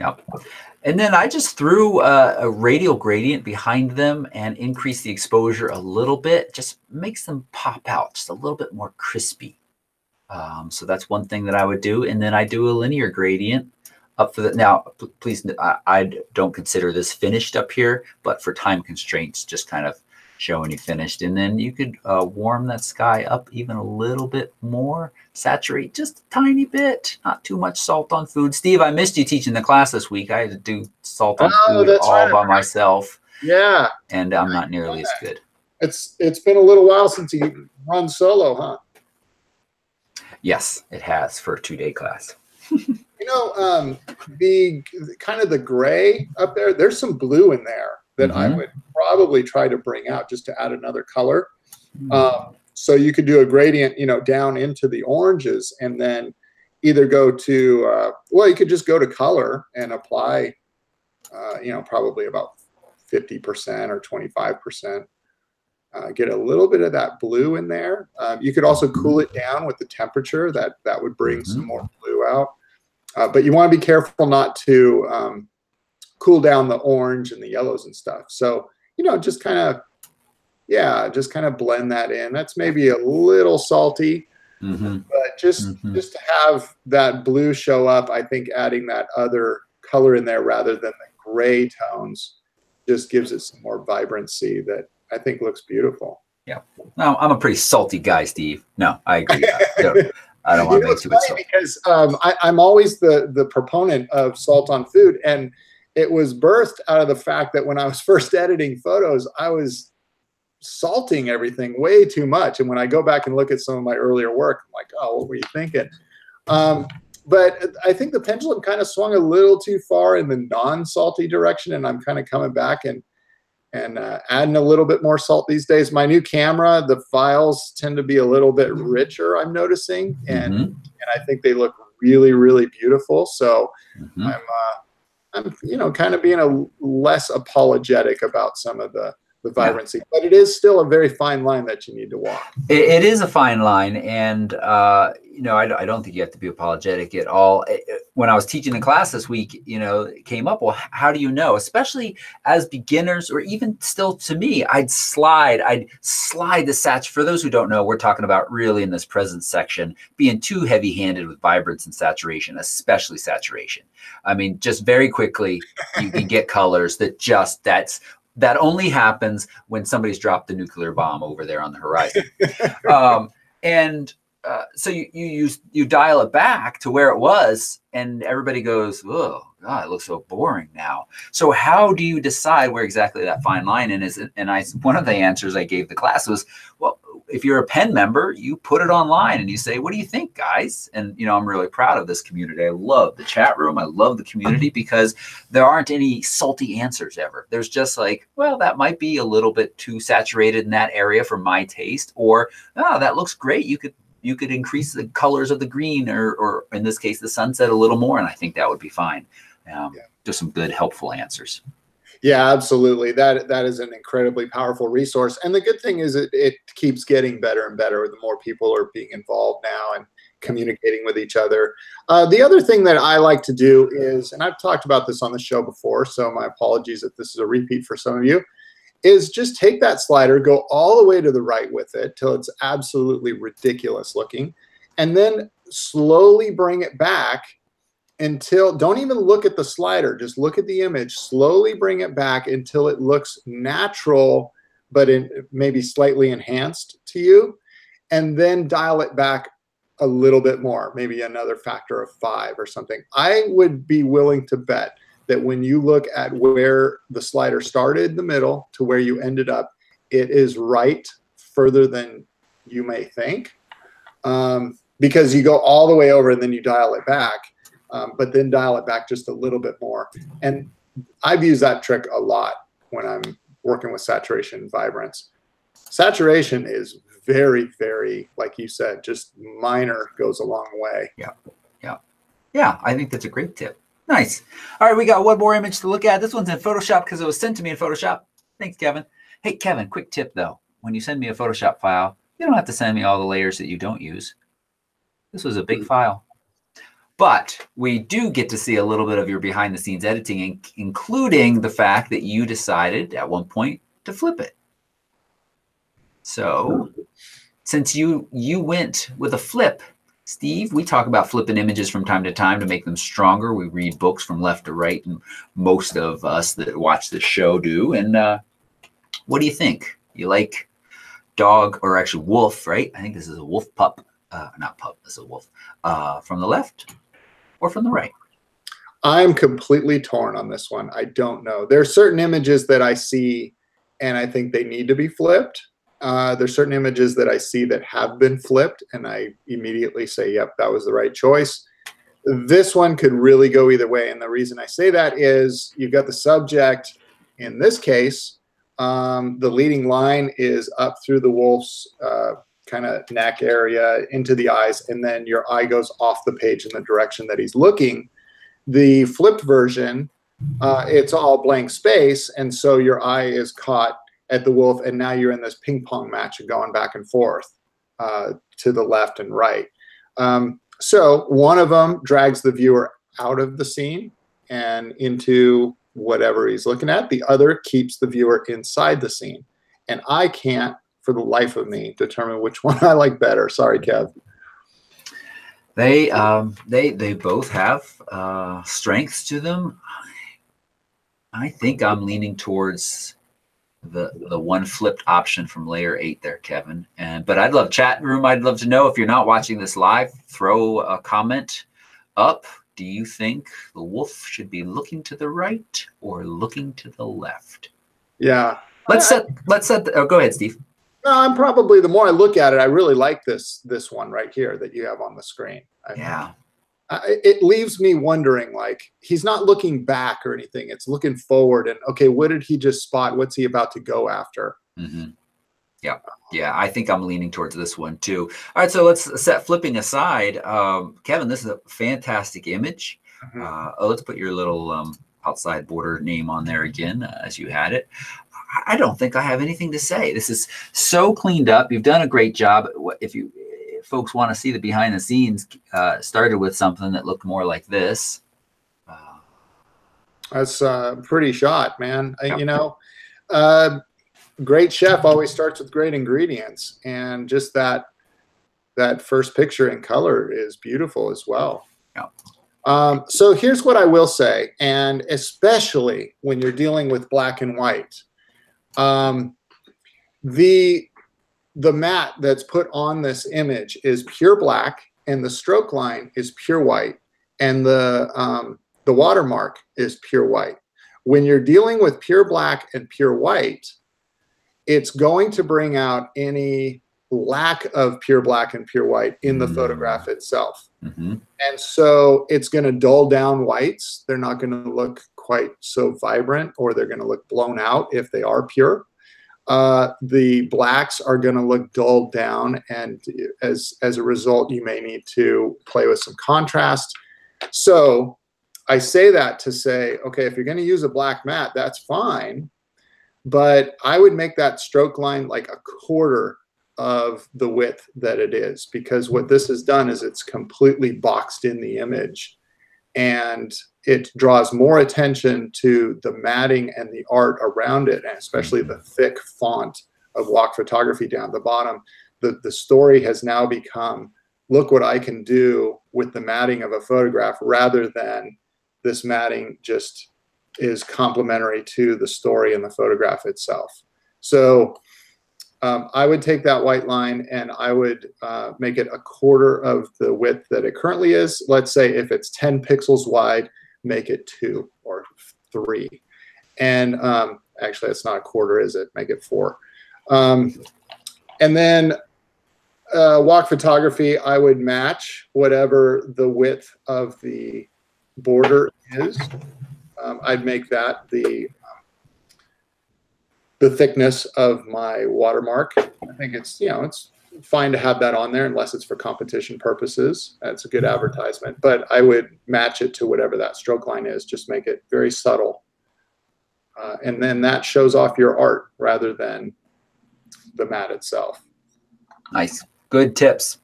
Yep. And then I just threw a radial gradient behind them and increased the exposure a little bit. Just makes them pop out just a little bit more crispy. So that's one thing that I would do. And then I do a linear gradient up for the, now, please, I don't consider this finished up here, but for time constraints, just kind of showing you finished. And then you could warm that sky up even a little bit more, saturate just a tiny bit, not too much salt on food. Steve, I missed you teaching the class this week. I had to do salt on food all by myself. Yeah. And I'm not nearly as good. It's been a little while since you run solo, huh? Yes, it has for a 2-day class. The kind of the gray up there, there's some blue in there that I would probably try to bring out just to add another color. So you could do a gradient, down into the oranges, and then either go to, you could just go to color and apply, probably about 50% or 25%. Get a little bit of that blue in there. You could also cool it down with the temperature. That would bring some more blue out. But you want to be careful not to cool down the orange and the yellows and stuff. So, just kind of blend that in. That's maybe a little salty, but just to have that blue show up, I think adding that other color in there rather than the gray tones just gives it some more vibrancy that I think looks beautiful. Yeah. No, I'm a pretty salty guy, Steve. No, I agree. I don't want to make too much salt. Because I'm always the proponent of salt on food, and it was birthed out of the fact that when I was first editing photos, I was salting everything way too much. And when I go back and look at some of my earlier work, I'm like, oh, what were you thinking? But I think the pendulum kind of swung a little too far in the non-salty direction, and I'm kind of coming back and adding a little bit more salt these days. My new camera, the files tend to be a little bit richer, I'm noticing, and I think they look really, really beautiful. So I'm kind of being a less apologetic about some of the vibrancy, but it is still a very fine line that you need to walk. It is a fine line, and I don't think you have to be apologetic at all. When I was teaching the class this week, it came up, well, how do you know? Especially as beginners, or even still to me, I'd slide the saturation. For those who don't know, we're talking about really in this presence section, being too heavy-handed with vibrance and saturation, especially saturation. I mean, just very quickly, you can get colors that only happens when somebody's dropped the nuclear bomb over there on the horizon. So you dial it back to where it was, and everybody goes, oh, God, it looks so boring now. So how do you decide where exactly that fine line is? And one of the answers I gave the class was, well, if you're a Penn member, you put it online and you say, what do you think, guys? And, I'm really proud of this community. I love the chat room. I love the community because there aren't any salty answers ever. There's just like, well, that might be a little bit too saturated in that area for my taste, or, oh, that looks great. You could increase the colors of the green, or in this case, the sunset a little more, and I think that would be fine. Just some good, helpful answers. Yeah, absolutely. That is an incredibly powerful resource. And the good thing is it keeps getting better and better the more people are being involved now and communicating with each other. The other thing that I like to do is, and I've talked about this on the show before, so my apologies if this is a repeat for some of you, is just take that slider, go all the way to the right with it till it's absolutely ridiculous looking, and then slowly bring it back until, don't even look at the slider, just look at the image, slowly bring it back until it looks natural, but maybe slightly enhanced to you, and then dial it back a little bit more, maybe another factor of 5 or something. I would be willing to bet that when you look at where the slider started in the middle to where you ended up, it is right further than you may think, because you go all the way over and then you dial it back, but then dial it back just a little bit more. And I've used that trick a lot when I'm working with saturation and vibrance. Saturation is very, very, like you said, just minor, goes a long way. Yeah, I think that's a great tip. Nice. All right, we got one more image to look at. This one's in Photoshop because it was sent to me in Photoshop. Thanks, Kevin. Hey, Kevin, quick tip, though. When you send me a Photoshop file, you don't have to send me all the layers that you don't use. This was a big file. But we do get to see a little bit of your behind-the-scenes editing, including the fact that you decided at one point to flip it. So since you went with a flip, Steve, we talk about flipping images from time to time to make them stronger. We read books from left to right, and most of us that watch this show do. And what do you think? You like dog, or actually wolf, right? I think this is a wolf pup. Not pup, this is a wolf. From the left or from the right? I'm completely torn on this one. I don't know. There are certain images that I see and I think they need to be flipped. There's certain images that I see that have been flipped, and I immediately say, yep, that was the right choice. This one could really go either way, and the reason I say that is you've got the subject. In this case, the leading line is up through the wolf's kind of neck area into the eyes, and then your eye goes off the page in the direction that he's looking. The flipped version, it's all blank space, and so your eye is caught at the wolf, and now you're in this ping pong match of going back and forth to the left and right. So one of them drags the viewer out of the scene and into whatever he's looking at. The other keeps the viewer inside the scene. And I can't, for the life of me, determine which one I like better. Sorry, Kev. They both have strengths to them. I think I'm leaning towards the one flipped option from layer 8 there, Kevin. But I'd love chat room. I'd love to know, if you're not watching this live, throw a comment up. Do you think the wolf should be looking to the right or looking to the left? Yeah. Let's set oh, go ahead, Steve. No, I'm probably, the more I look at it, I really like this one right here that you have on the screen. Yeah. it leaves me wondering, like, he's not looking back or anything. It's looking forward and, okay, what did he just spot? What's he about to go after? Mm-hmm. Yeah. Yeah. I think I'm leaning towards this one too. All right. So let's set flipping aside. Kevin, this is a fantastic image. Let's put your little outside border name on there again as you had it. I don't think I have anything to say. This is so cleaned up. You've done a great job. If folks want to see the behind the scenes, started with something that looked more like this. That's a pretty shot, man. Yep. You know, great chef always starts with great ingredients, and just that first picture in color is beautiful as well. Yeah. So here's what I will say, and especially when you're dealing with black and white, the matte that's put on this image is pure black, and the stroke line is pure white, and the watermark is pure white. When you're dealing with pure black and pure white, it's going to bring out any lack of pure black and pure white in the photograph itself. And so it's going to dull down whites. They're not going to look quite so vibrant, or they're going to look blown out if they are pure. The blacks are going to look dulled down, and as a result, you may need to play with some contrast. So I say that to say, okay, if you're going to use a black matte, that's fine, but I would make that stroke line like a quarter of the width that it is, because what this has done is it's completely boxed in the image, and it draws more attention to the matting and the art around it, and especially the thick font of walk photography down the bottom. The story has now become, look what I can do with the matting of a photograph, rather than this matting just is complementary to the story and the photograph itself. So I would take that white line and I would make it a quarter of the width that it currently is. Let's say if it's 10 pixels wide, make it 2 or 3. And actually, that's not a quarter, is it? Make it 4. And then walk photography, I would match whatever the width of the border is. I'd make that the thickness of my watermark. I think it's, you know, it's fine to have that on there unless it's for competition purposes. That's a good advertisement, but I would match it to whatever that stroke line is. Just make it very subtle. And then that shows off your art rather than the matte itself. Nice. Good tips.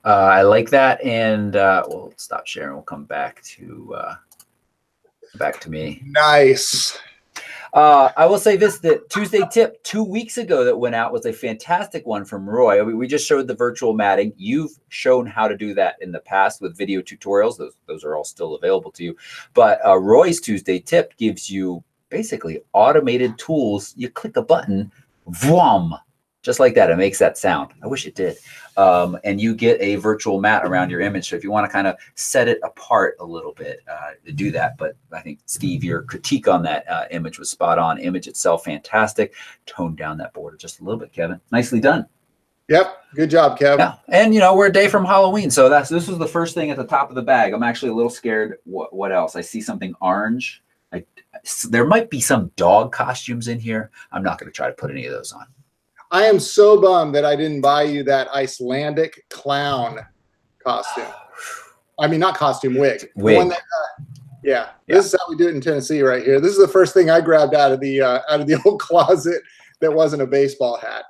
I like that. And we'll stop sharing. We'll come back to me. Nice. I will say this, that Tuesday tip 2 weeks ago that went out was a fantastic one from Roy. We just showed the virtual matting. You've shown how to do that in the past with video tutorials. Those are all still available to you. But Roy's Tuesday tip gives you basically automated tools. You click a button, vroom, just like that. It makes that sound. I wish it did. And you get a virtual mat around your image. So if you want to kind of set it apart a little bit, to do that. But I think, Steve, your critique on that image was spot on. Image itself, fantastic. Tone down that border just a little bit, Kevin. Nicely done. Yep. Good job, Kev. Yeah. And, you know, we're a day from Halloween. So this was the first thing at the top of the bag. I'm actually a little scared. What else? I see something orange. There might be some dog costumes in here. I'm not going to try to put any of those on. I am so bummed that I didn't buy you that Icelandic clown costume. I mean, not costume, wig. Wig. The one that, yeah, this is how we do it in Tennessee right here. This is the first thing I grabbed out of the old closet that wasn't a baseball hat.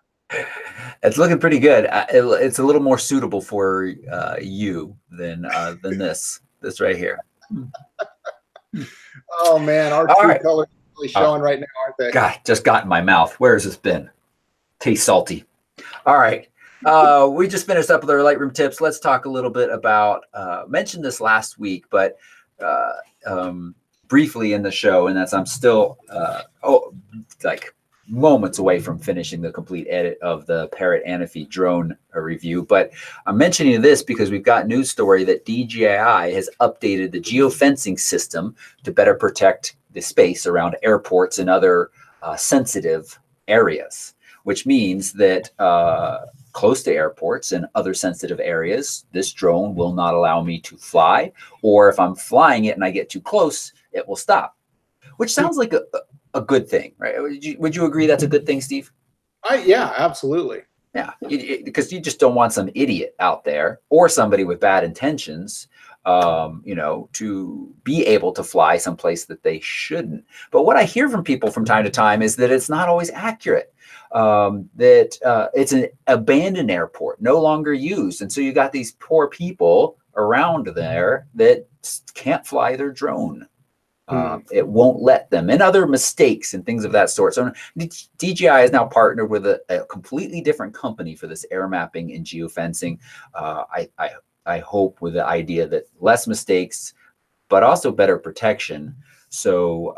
It's looking pretty good. It's a little more suitable for you than this right here. Oh man, our true colors are really showing right now, aren't they? God, just got in my mouth. Where has this been? Tastes salty. All right. We just finished up with our Lightroom tips. Let's talk a little bit about, mentioned this last week, but briefly in the show, and that's I'm still like moments away from finishing the complete edit of the Parrot Anafi drone review. But I'm mentioning this because we've got news story that DJI has updated the geofencing system to better protect the space around airports and other sensitive areas. which means that close to airports and other sensitive areas, this drone will not allow me to fly. Or if I'm flying it and I get too close, it will stop, which sounds like a good thing, right? Would you agree that's a good thing, Steve? Yeah, absolutely. Yeah, because you just don't want some idiot out there or somebody with bad intentions, to be able to fly someplace that they shouldn't. But what I hear from people from time to time is that it's not always accurate, that it's an abandoned airport, no longer used. And so you got these poor people around there that can't fly their drone. It won't let them, and other mistakes and things of that sort. So DJI has now partnered with a completely different company for this air mapping and geofencing. I hope with the idea that less mistakes, but also better protection. So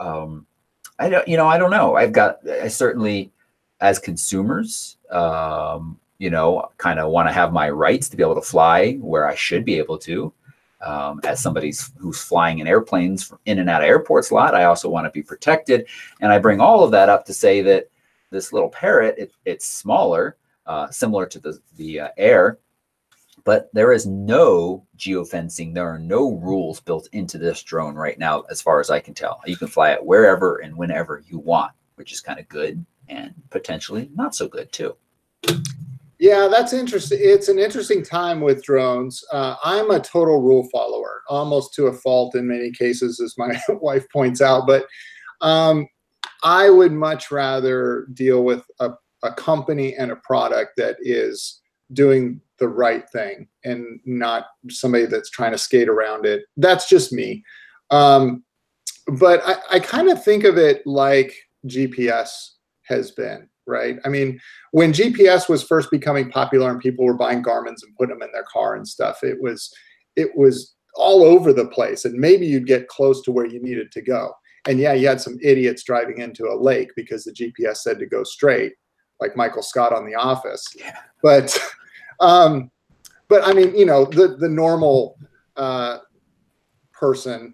I don't know. I certainly, as consumers, kind of want to have my rights to be able to fly where I should be able to. As somebody who's flying in airplanes in and out of airports a lot, I also want to be protected. And I bring all of that up to say that this little parrot, it's smaller, similar to the Air, but there is no geofencing. There are no rules built into this drone right now, as far as I can tell. You can fly it wherever and whenever you want, which is kind of good and potentially not so good too. Yeah, that's interesting. It's an interesting time with drones. I'm a total rule follower, almost to a fault in many cases, as my wife points out. But I would much rather deal with a company and a product that is doing the right thing and not somebody that's trying to skate around it. That's just me. But I kind of think of it like GPS has been. Right. I mean, when GPS was first becoming popular and people were buying Garmins and putting them in their car and stuff, it was all over the place. And maybe you'd get close to where you needed to go. And yeah, you had some idiots driving into a lake because the GPS said to go straight, like Michael Scott on The Office. Yeah. But I mean, the normal person,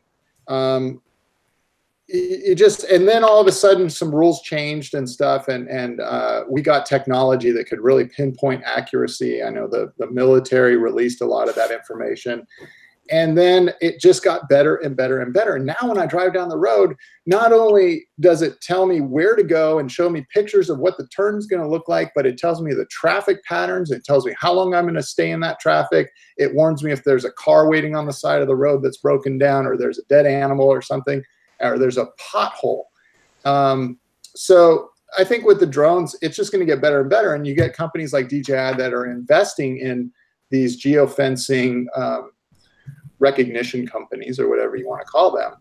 and then all of a sudden some rules changed and stuff, and we got technology that could really pinpoint accuracy. I know the military released a lot of that information, and then it just got better and better and better. And now when I drive down the road, not only does it tell me where to go and show me pictures of what the turn's going to look like, but it tells me the traffic patterns. It tells me how long I'm going to stay in that traffic. It warns me if there's a car waiting on the side of the road that's broken down, or there's a dead animal or something, or there's a pothole. So I think with the drones, it's just going to get better and better. And you get companies like DJI that are investing in these geofencing recognition companies, or whatever you want to call them.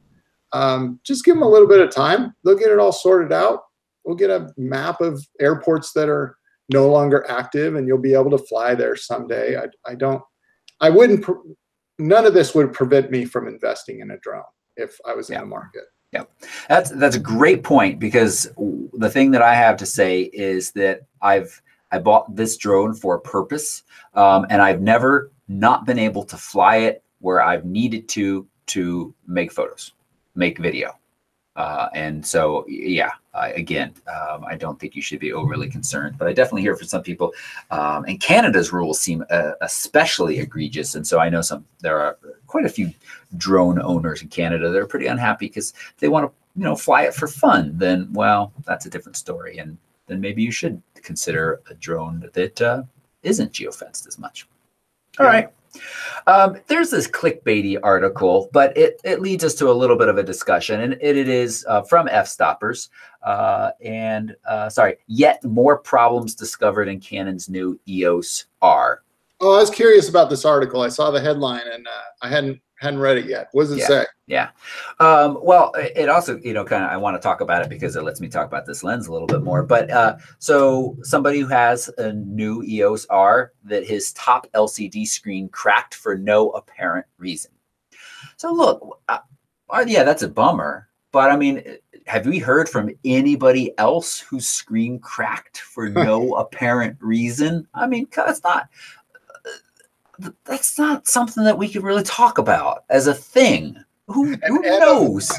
Just give them a little bit of time. They'll get it all sorted out. We'll get a map of airports that are no longer active, and you'll be able to fly there someday. None of this would prevent me from investing in a drone if I was in the market. Yeah, that's a great point, because the thing that I have to say is that I bought this drone for a purpose, and I've never not been able to fly it where I've needed to make photos, make video. And so, yeah, I don't think you should be overly concerned, but I definitely hear from some people. And Canada's rules seem especially egregious. And so I know there are quite a few drone owners in Canada that are pretty unhappy because they want to, fly it for fun. Then, well, that's a different story. And then maybe you should consider a drone that isn't geofenced as much. All right. There's this clickbaity article, but it leads us to a little bit of a discussion, and it is from F-Stoppers. Yet more problems discovered in Canon's new EOS R. Oh, I was curious about this article. I saw the headline, and I hadn't read it yet. What does it say? Yeah. Well, it also, I want to talk about it because it lets me talk about this lens a little bit more. But so somebody who has a new EOS R, that his top LCD screen cracked for no apparent reason. So look, that's a bummer. But I mean, have we heard from anybody else whose screen cracked for no apparent reason? I mean, that's not something that we could really talk about as a thing. Who knows?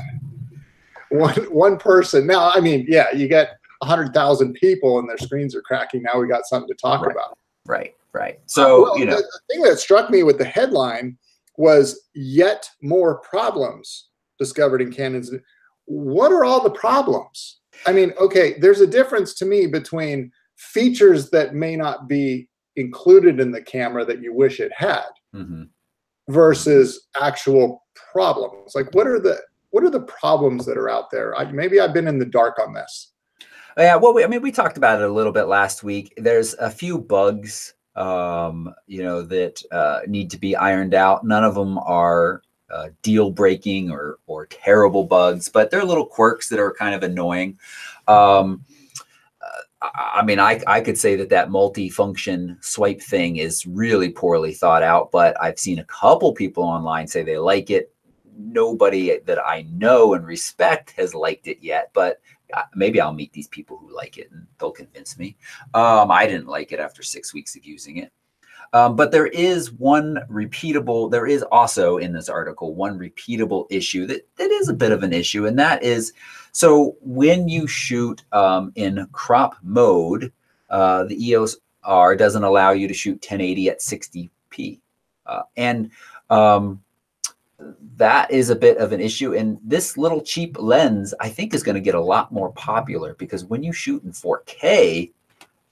One person. Now, I mean, yeah, you get 100,000 people and their screens are cracking. Now we got something to talk about. Right. So, the thing that struck me with the headline was yet more problems discovered in Canon's. What are all the problems? I mean, okay, there's a difference to me between features that may not be included in the camera that you wish it had versus actual problems. Like, what are the problems that are out there? Maybe I've been in the dark on this. Yeah, well, we talked about it a little bit last week. There's a few bugs, that need to be ironed out. None of them are deal breaking or terrible bugs, but they're little quirks that are kind of annoying. I could say that multi-function swipe thing is really poorly thought out, but I've seen a couple people online say they like it. Nobody that I know and respect has liked it yet, but maybe I'll meet these people who like it and they'll convince me. I didn't like it after 6 weeks of using it. But there is also in this article, one repeatable issue that is a bit of an issue. And that is, so when you shoot in crop mode, the EOS R doesn't allow you to shoot 1080 at 60p. That is a bit of an issue. And this little cheap lens, I think, is going to get a lot more popular because when you shoot in 4K,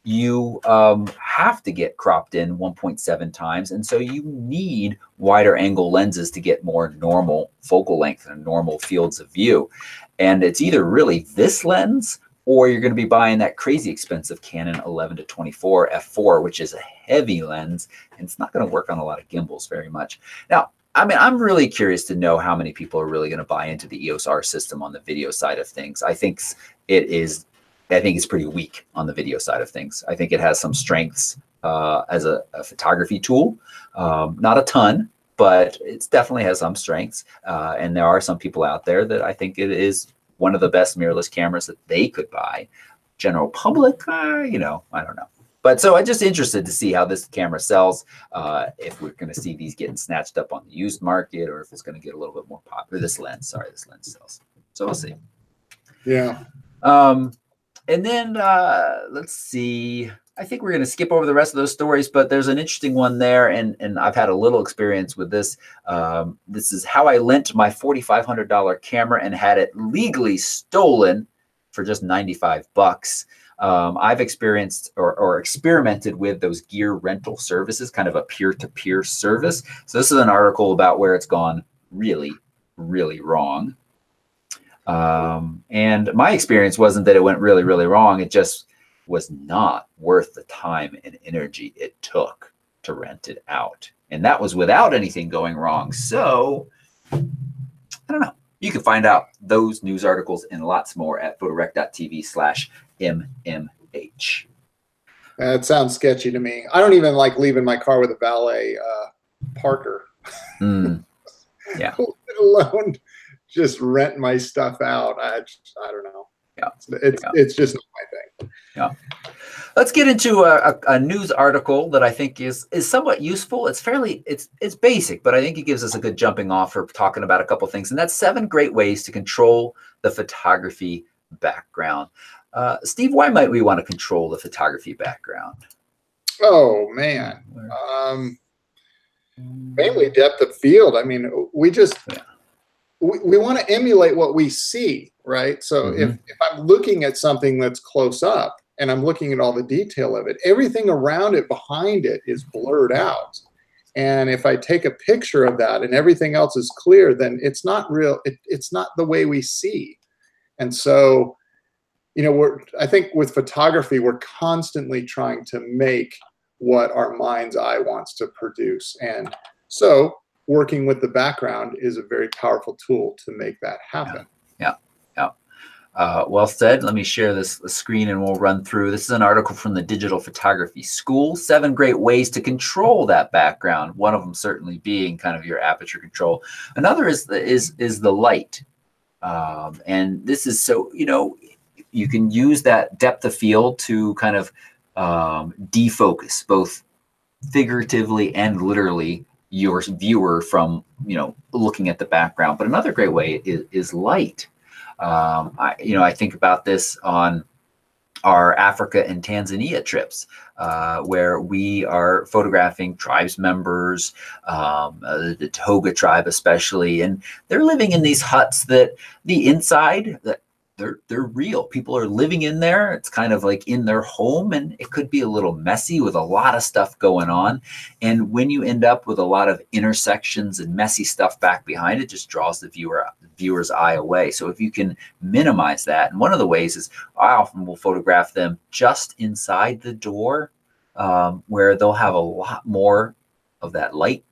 you have to get cropped in 1.7 times. And so you need wider angle lenses to get more normal focal length and normal fields of view. And it's either really this lens or you're going to be buying that crazy expensive Canon 11-24 f4, which is a heavy lens, and it's not going to work on a lot of gimbals very much. Now, I'm really curious to know how many people are really going to buy into the EOS R system on the video side of things. I think it's pretty weak on the video side of things. I think it has some strengths as a photography tool. Not a ton, but it definitely has some strengths. And there are some people out there that I think it is one of the best mirrorless cameras that they could buy. General public, I don't know. But so I'm just interested to see how this camera sells, if we're going to see these getting snatched up on the used market or if it's going to get a little bit more popular. This lens sells. So we'll see. Yeah. And then let's see. I think we're going to skip over the rest of those stories, but there's an interesting one there, and I've had a little experience with this. This is how I lent my $4,500 camera and had it legally stolen for just $95. I've experienced or experimented with those gear rental services, kind of a peer-to-peer service. So this is an article about where it's gone really, really wrong. And my experience wasn't that it went really, really wrong. It just was not worth the time and energy it took to rent it out. And that was without anything going wrong. So I don't know. You can find out those news articles and lots more at photorec.tv/MMH. That sounds sketchy to me. I don't even like leaving my car with a valet parker. Yeah. Let alone just rent my stuff out. I don't know. Yeah. It's just not my thing. Yeah. Let's get into a news article that I think is somewhat useful. It's it's basic, but I think it gives us a good jumping off for talking about a couple things. And that's 7 great ways to control the photography background. Steve, why might we want to control the photography background? Oh man. Mainly depth of field. I mean, we want to emulate what we see, right? So if I'm looking at something that's close up and I'm looking at all the detail of it, everything around it, behind it is blurred out. And if I take a picture of that and everything else is clear, then it's not real. It's not the way we see. And so, I think with photography, we're constantly trying to make what our mind's eye wants to produce. And so working with the background is a very powerful tool to make that happen. Yeah. Well said. Let me share the screen and we'll run through. This is an article from the Digital Photography School. 7 great ways to control that background. One of them certainly being kind of your aperture control. Another is the light. And this is so, you can use that depth of field to kind of defocus both figuratively and literally your viewer from, looking at the background. But another great way is light. I think about this on our Africa and Tanzania trips, where we are photographing tribes members, the Toga tribe especially, and they're living in these huts that the inside, that they're real. People are living in there. It's kind of like in their home, and it could be a little messy with a lot of stuff going on. And when you end up with a lot of intersections and messy stuff back behind, it just draws the viewer's eye away. So if you can minimize that, and one of the ways is I often will photograph them just inside the door, where they'll have a lot more of that light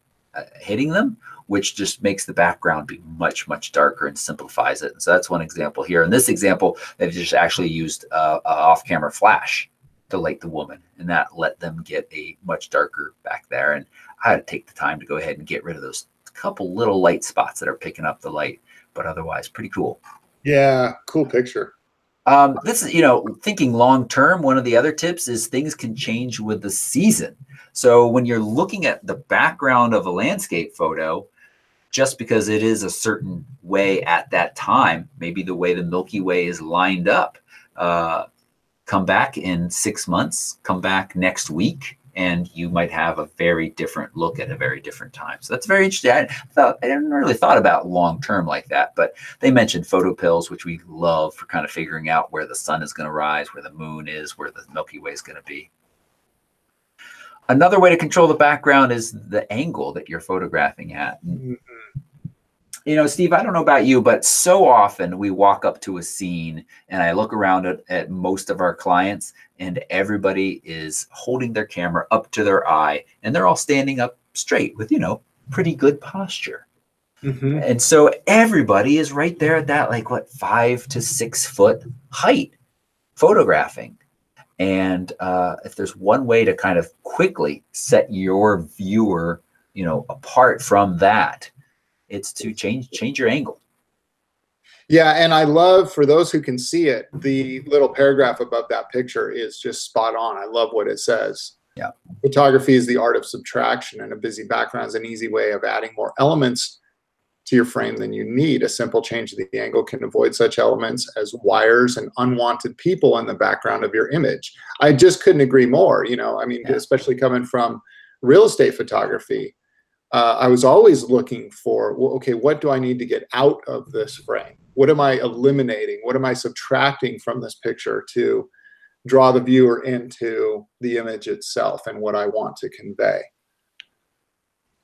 hitting them, which just makes the background be much, much darker and simplifies it. And so that's one example here. In this example, they've just actually used a off-camera flash to light the woman, and that let them get a much darker back there. And I had to take the time to go ahead and get rid of those couple little light spots that are picking up the light, but otherwise pretty cool. Yeah, cool picture. This is, thinking long term, one of the other tips is things can change with the season. So when you're looking at the background of a landscape photo, just because it is a certain way at that time, maybe the way the Milky Way is lined up, come back in 6 months, come back next week, and you might have a very different look at a very different time. So that's very interesting. I hadn't really thought about long term like that, but they mentioned photo pills, which we love for kind of figuring out where the sun is going to rise, where the moon is, where the Milky Way is going to be. Another way to control the background is the angle that you're photographing at. Mm-hmm. Steve, I don't know about you, but so often we walk up to a scene and I look around at most of our clients, and everybody is holding their camera up to their eye, and they're all standing up straight with, pretty good posture. Mm-hmm. And so everybody is right there at that, 5 to 6 foot height photographing. And if there's one way to kind of quickly set your viewer, apart from that, it's to change your angle. Yeah, and I love, for those who can see it, the little paragraph above that picture is just spot on. I love what it says. Yeah. Photography is the art of subtraction, and a busy background is an easy way of adding more elements to your frame than you need. A simple change of the angle can avoid such elements as wires and unwanted people in the background of your image. I just couldn't agree more. Especially coming from real estate photography, I was always looking for, okay, what do I need to get out of this frame? What am I eliminating? What am I subtracting from this picture to draw the viewer into the image itself and what I want to convey?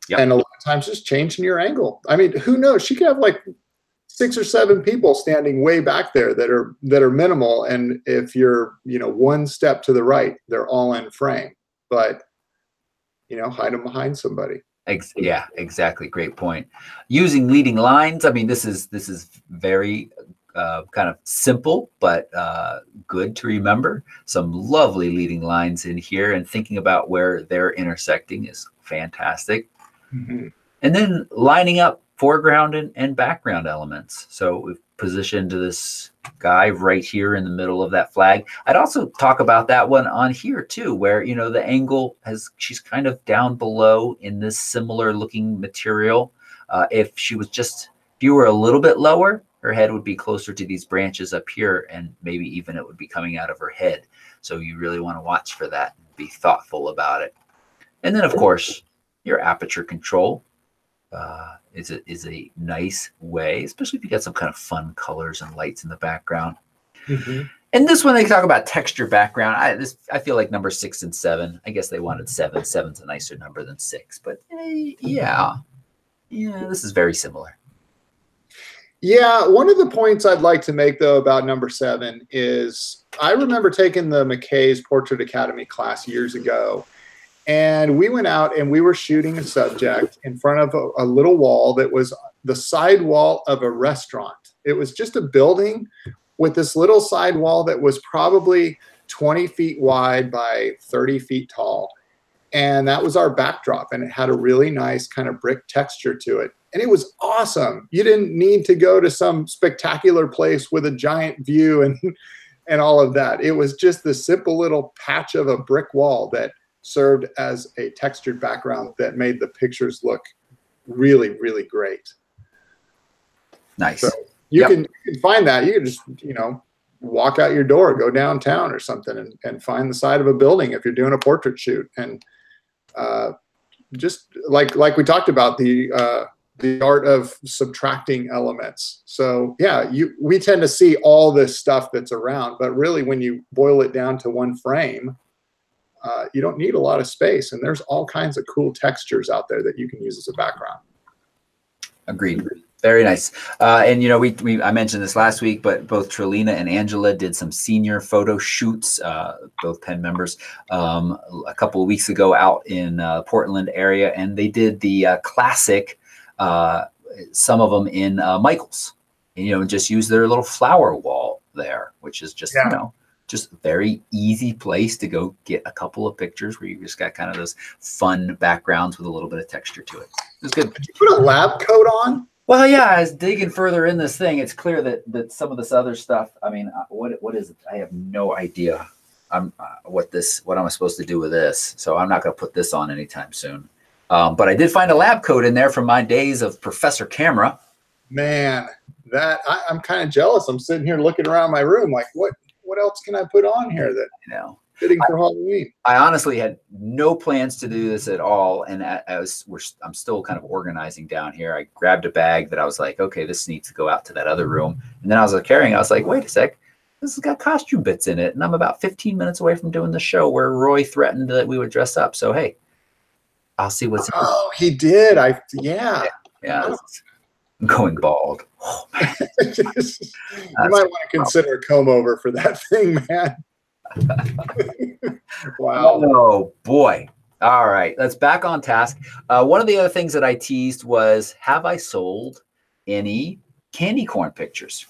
Yep. And a lot of times just changing your angle. I mean, who knows? She could have 6 or 7 people standing way back there that are minimal. And if you're, one step to the right, they're all in frame. But, hide them behind somebody. Yeah, exactly. Great point. Using leading lines. I mean, this is very kind of simple, but good to remember. Some lovely leading lines in here, and thinking about where they're intersecting is fantastic. Mm-hmm. And then lining up foreground and background elements. So we've positioned this guy right here in the middle of that flag. I'd also talk about that one on here too, where, the angle she's kind of down below in this similar looking material. If you were a little bit lower, her head would be closer to these branches up here, and maybe even it would be coming out of her head. So you really want to watch for that and be thoughtful about it. And then of course, your aperture control is a nice way, especially if you got some kind of fun colors and lights in the background. Mm-hmm. And this one, they talk about texture background. I feel like number 6 and 7. I guess they wanted 7. 7's a nicer number than 6, but yeah, this is very similar. Yeah, one of the points I'd like to make though about number 7 is I remember taking the McKay's Portrait Academy class years ago. And we went out and we were shooting a subject in front of a little wall that was the side wall of a restaurant. It was just a building with this little side wall that was probably 20 feet wide by 30 feet tall. And that was our backdrop. And it had a really nice kind of brick texture to it. And it was awesome. You didn't need to go to some spectacular place with a giant view and all of that. It was just this simple little patch of a brick wall that served as a textured background that made the pictures look really, really great. Nice. So you can find that. You can just, walk out your door, go downtown or something, and find the side of a building if you're doing a portrait shoot. And just like we talked about, the art of subtracting elements. So yeah, we tend to see all this stuff that's around, but really when you boil it down to one frame, you don't need a lot of space, and there's all kinds of cool textures out there that you can use as a background. Agreed. Very nice. And you know, I mentioned this last week, but both Trelina and Angela did some senior photo shoots, both Penn members, a couple of weeks ago out in Portland area, and they did the classic, some of them in Michael's, and, you know, just use their little flower wall there, which is just, you know, just a very easy place to go get a couple of pictures where you just got kind of those fun backgrounds with a little bit of texture to it. It's good. Did you put a lab coat on? Well, yeah, I was digging further in this thing. It's clear that some of this other stuff, I mean, what is it? I have no idea what am I supposed to do with this? So I'm not going to put this on anytime soon. But I did find a lab coat in there from my days of Professor Camera. Man, I'm kind of jealous. I'm sitting here looking around my room like, what else can I put on here that fitting for Halloween? I honestly had no plans to do this at all, and I'm still kind of organizing down here. I grabbed a bag that I was like, okay, this needs to go out to that other room, and then I was carrying. I was like, wait a sec, this has got costume bits in it, and I'm about 15 minutes away from doing the show where Roy threatened that we would dress up. So hey, I'll see what's. Oh, he did. Yeah. I'm going bald. Oh, man. You might want to consider a comb over for that thing, man. Wow. Oh boy. All right, let's back on task. One of the other things that I teased was, have I sold any candy corn pictures?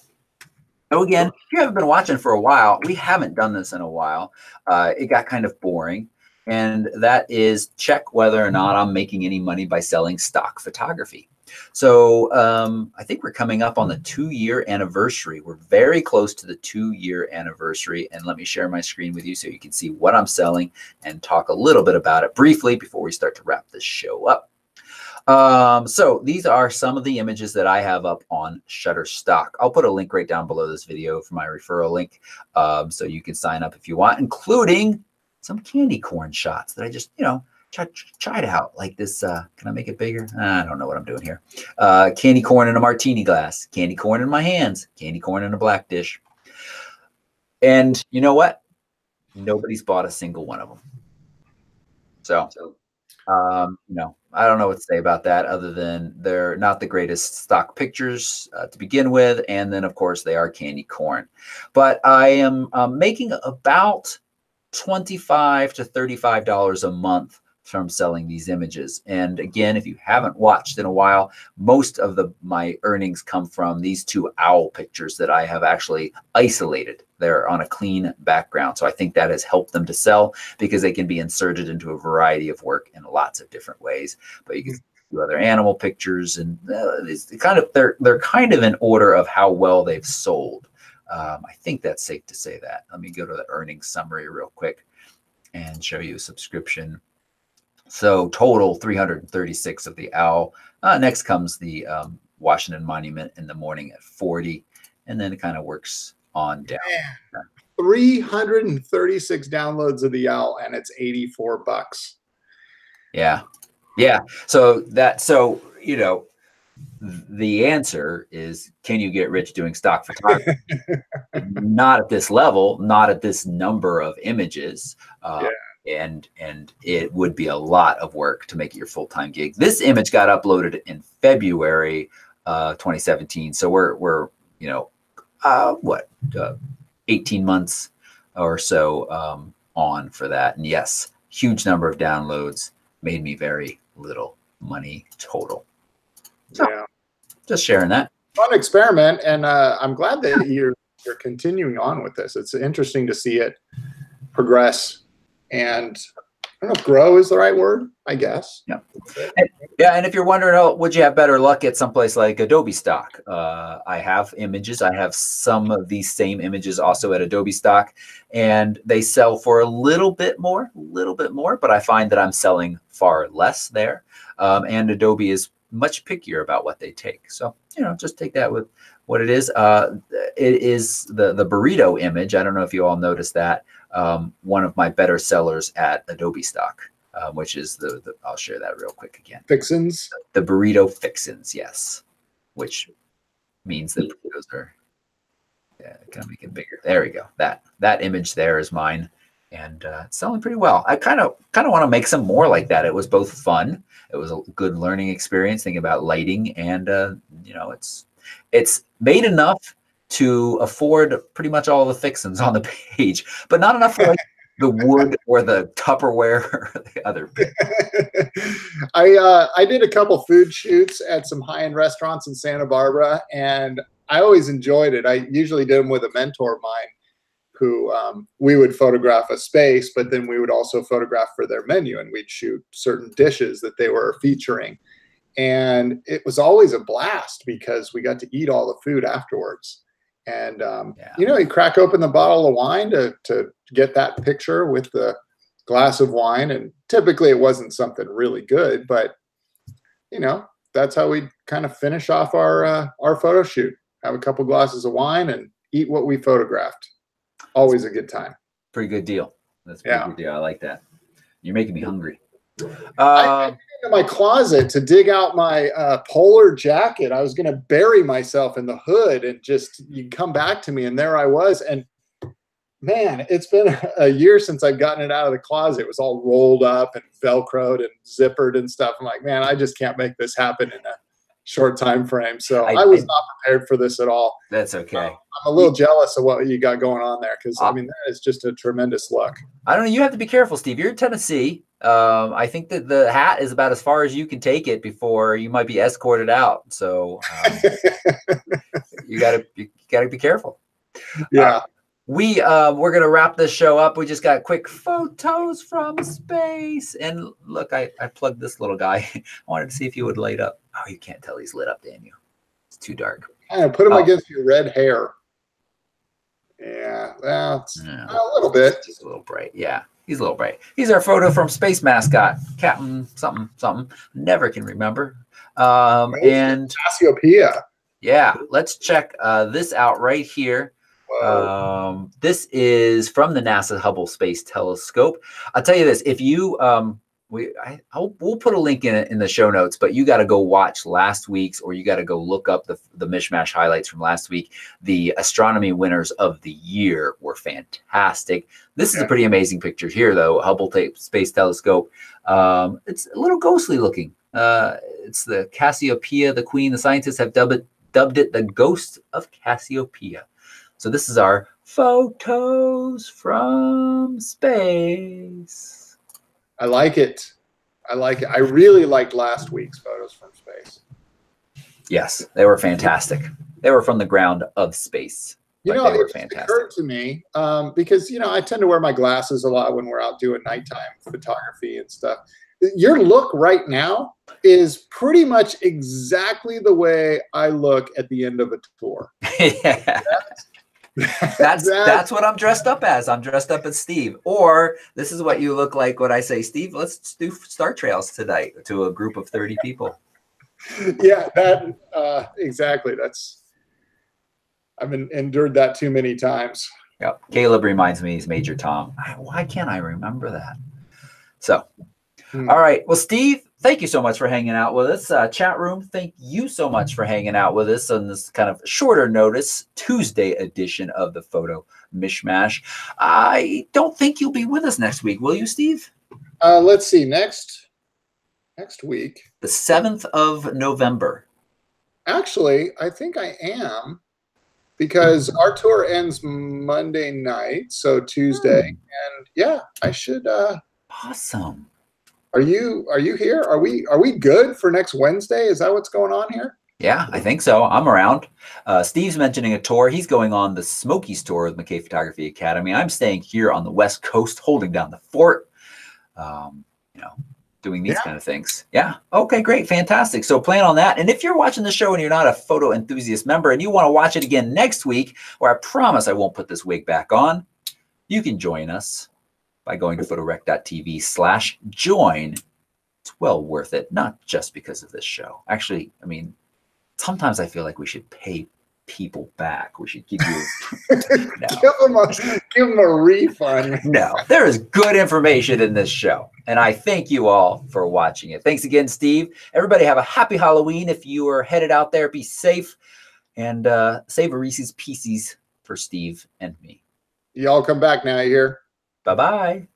So again, if you haven't been watching for a while, we haven't done this in a while. It got kind of boring. And that is check whether or not I'm making any money by selling stock photography. So I think we're coming up on the 2-year anniversary. We're very close to the 2-year anniversary. And let me share my screen with you so you can see what I'm selling and talk a little bit about it briefly before we start to wrap this show up. So these are some of the images that I have up on Shutterstock. I'll put a link right down below this video for my referral link, so you can sign up if you want, including some candy corn shots that I just, tried out like this. Can I make it bigger? I don't know what I'm doing here. Candy corn in a martini glass, candy corn in my hands, candy corn in a black dish. And you know what? Nobody's bought a single one of them. So, I don't know what to say about that other than they're not the greatest stock pictures to begin with. And then, of course, they are candy corn. But I am making about $25 to $35 a month from selling these images. And again, if you haven't watched in a while, most of my earnings come from these 2 owl pictures that I have actually isolated. They're on a clean background. So I think that has helped them to sell because they can be inserted into a variety of work in lots of different ways. But you can do other animal pictures, and they're kind of in order of how well they've sold. I think that's safe to say that. Let me go to the earnings summary real quick and show you a subscription. So total 336 of the owl. Next comes the Washington Monument in the morning at 40, and then it kind of works on down. Man, 336 downloads of the owl, and it's $84. Yeah. So the answer is, can you get rich doing stock photography? Not at this level, not at this number of images. And it would be a lot of work to make it your full-time gig. This image got uploaded in February 2017. So we're 18 months or so on for that. And yes, huge number of downloads, made me very little money total. So just sharing that. Fun experiment, and I'm glad that you're continuing on with this. It's interesting to see it progress, and I don't know if grow is the right word, I guess. Yeah. And if you're wondering, would you have better luck at someplace like Adobe Stock? I have images. I have some of these same images also at Adobe Stock, and they sell for a little bit more, but I find that I'm selling far less there. And Adobe is much pickier about what they take. So, just take that with what it is. It is the burrito image. I don't know if you all noticed that. One of my better sellers at Adobe Stock, which is the I'll share that real quick again. Fixins. The burrito fixins, yes, which means that burritos are. Yeah, gonna make it bigger. There we go. That image there is mine, and it's selling pretty well. I kind of want to make some more like that. It was both fun. It was a good learning experience, thinking about lighting, and you know, it's made enough to afford pretty much all the fixins on the page, but not enough for like the wood or the Tupperware or the other bit. I did a couple food shoots at some high-end restaurants in Santa Barbara, and I always enjoyed it. I usually did them with a mentor of mine who we would photograph a space, but then we would also photograph for their menu, and we'd shoot certain dishes that they were featuring. And it was always a blast because we got to eat all the food afterwards. And, you know, you crack open the bottle of wine to get that picture with the glass of wine. And typically it wasn't something really good, but, you know, that's how we kind of finish off our photo shoot. Have a couple glasses of wine and eat what we photographed. Always a good time. Pretty good deal. That's a pretty good deal. I like that. You're making me hungry. I went into my closet to dig out my polar jacket. I was going to bury myself in the hood and just you come back to me, and there I was. And man, it's been a year since I've gotten it out of the closet. It was all rolled up and velcroed and zippered and stuff. I'm like, man, I just can't make this happen in a short time frame. So I was not prepared for this at all. That's okay. I'm a little jealous of what you got going on there, because I mean, that is just a tremendous look. I don't know. You have to be careful, Steve. You're in Tennessee. I think that the hat is about as far as you can take it before you might be escorted out. So you gotta be careful. Yeah. We're gonna wrap this show up. We just got quick photos from space. And look, I plugged this little guy. I wanted to see if he would light up. Oh, you can't tell he's lit up, Daniel. It's too dark. Put him against your red hair. Yeah, well, a little bit. Just a little bright. Yeah, he's a little bright. He's our photo from Space Mascot, Captain something. Never can remember. And Cassiopeia. Yeah, let's check this out right here. This is from the NASA Hubble Space Telescope. I'll tell you this: if you we'll put a link in the show notes, but you got to go watch last week's, or you got to go look up the Mishmash highlights from last week. The astronomy winners of the year were fantastic. This is a pretty amazing picture here, though. Hubble Space Telescope. It's a little ghostly looking. It's the Cassiopeia, the queen. The scientists have dubbed it the ghost of Cassiopeia. So this is our photos from space. I like it. I like it. I really liked last week's photos from space. Yes, they were fantastic. They were from the ground of space. You know, it occurred to me because, you know, I tend to wear my glasses a lot when we're out doing nighttime photography and stuff. Your look right now is pretty much exactly the way I look at the end of a tour. Yeah. That's what I'm dressed up as. I'm dressed up as Steve. Or this is what you look like when I say, Steve, let's do Star Trails tonight to a group of 30 people. Yeah, that exactly. I've endured that too many times. Yep. Caleb reminds me he's Major Tom. Why can't I remember that? So, all right. Well, Steve, thank you so much for hanging out with us. Chat room, thank you so much for hanging out with us on this kind of shorter notice Tuesday edition of the Photo Mishmash. I don't think you'll be with us next week, will you, Steve? Let's see. Next week. The 7th of November. Actually, I think I am, because our tour ends Monday night, so Tuesday. And yeah, I should. Awesome. Are you here? Are we good for next Wednesday? Is that what's going on here? Yeah, I think so. I'm around. Steve's mentioning a tour. He's going on the Smokies tour with McKay Photography Academy. I'm staying here on the West Coast, holding down the fort. You know, doing these kind of things. Yeah. Okay, great. Fantastic. So plan on that. And if you're watching the show and you're not a photo enthusiast member and you want to watch it again next week, where I promise I won't put this wig back on, you can join us by going to photorec.tv/join. It's well worth it, not just because of this show. Actually, I mean, sometimes I feel like we should pay people back. We should give you give them a refund. No, there is good information in this show. And I thank you all for watching it. Thanks again, Steve. Everybody have a happy Halloween. If you are headed out there, be safe and save a Reese's Pieces for Steve and me. Y'all come back now, you hear? Bye-bye.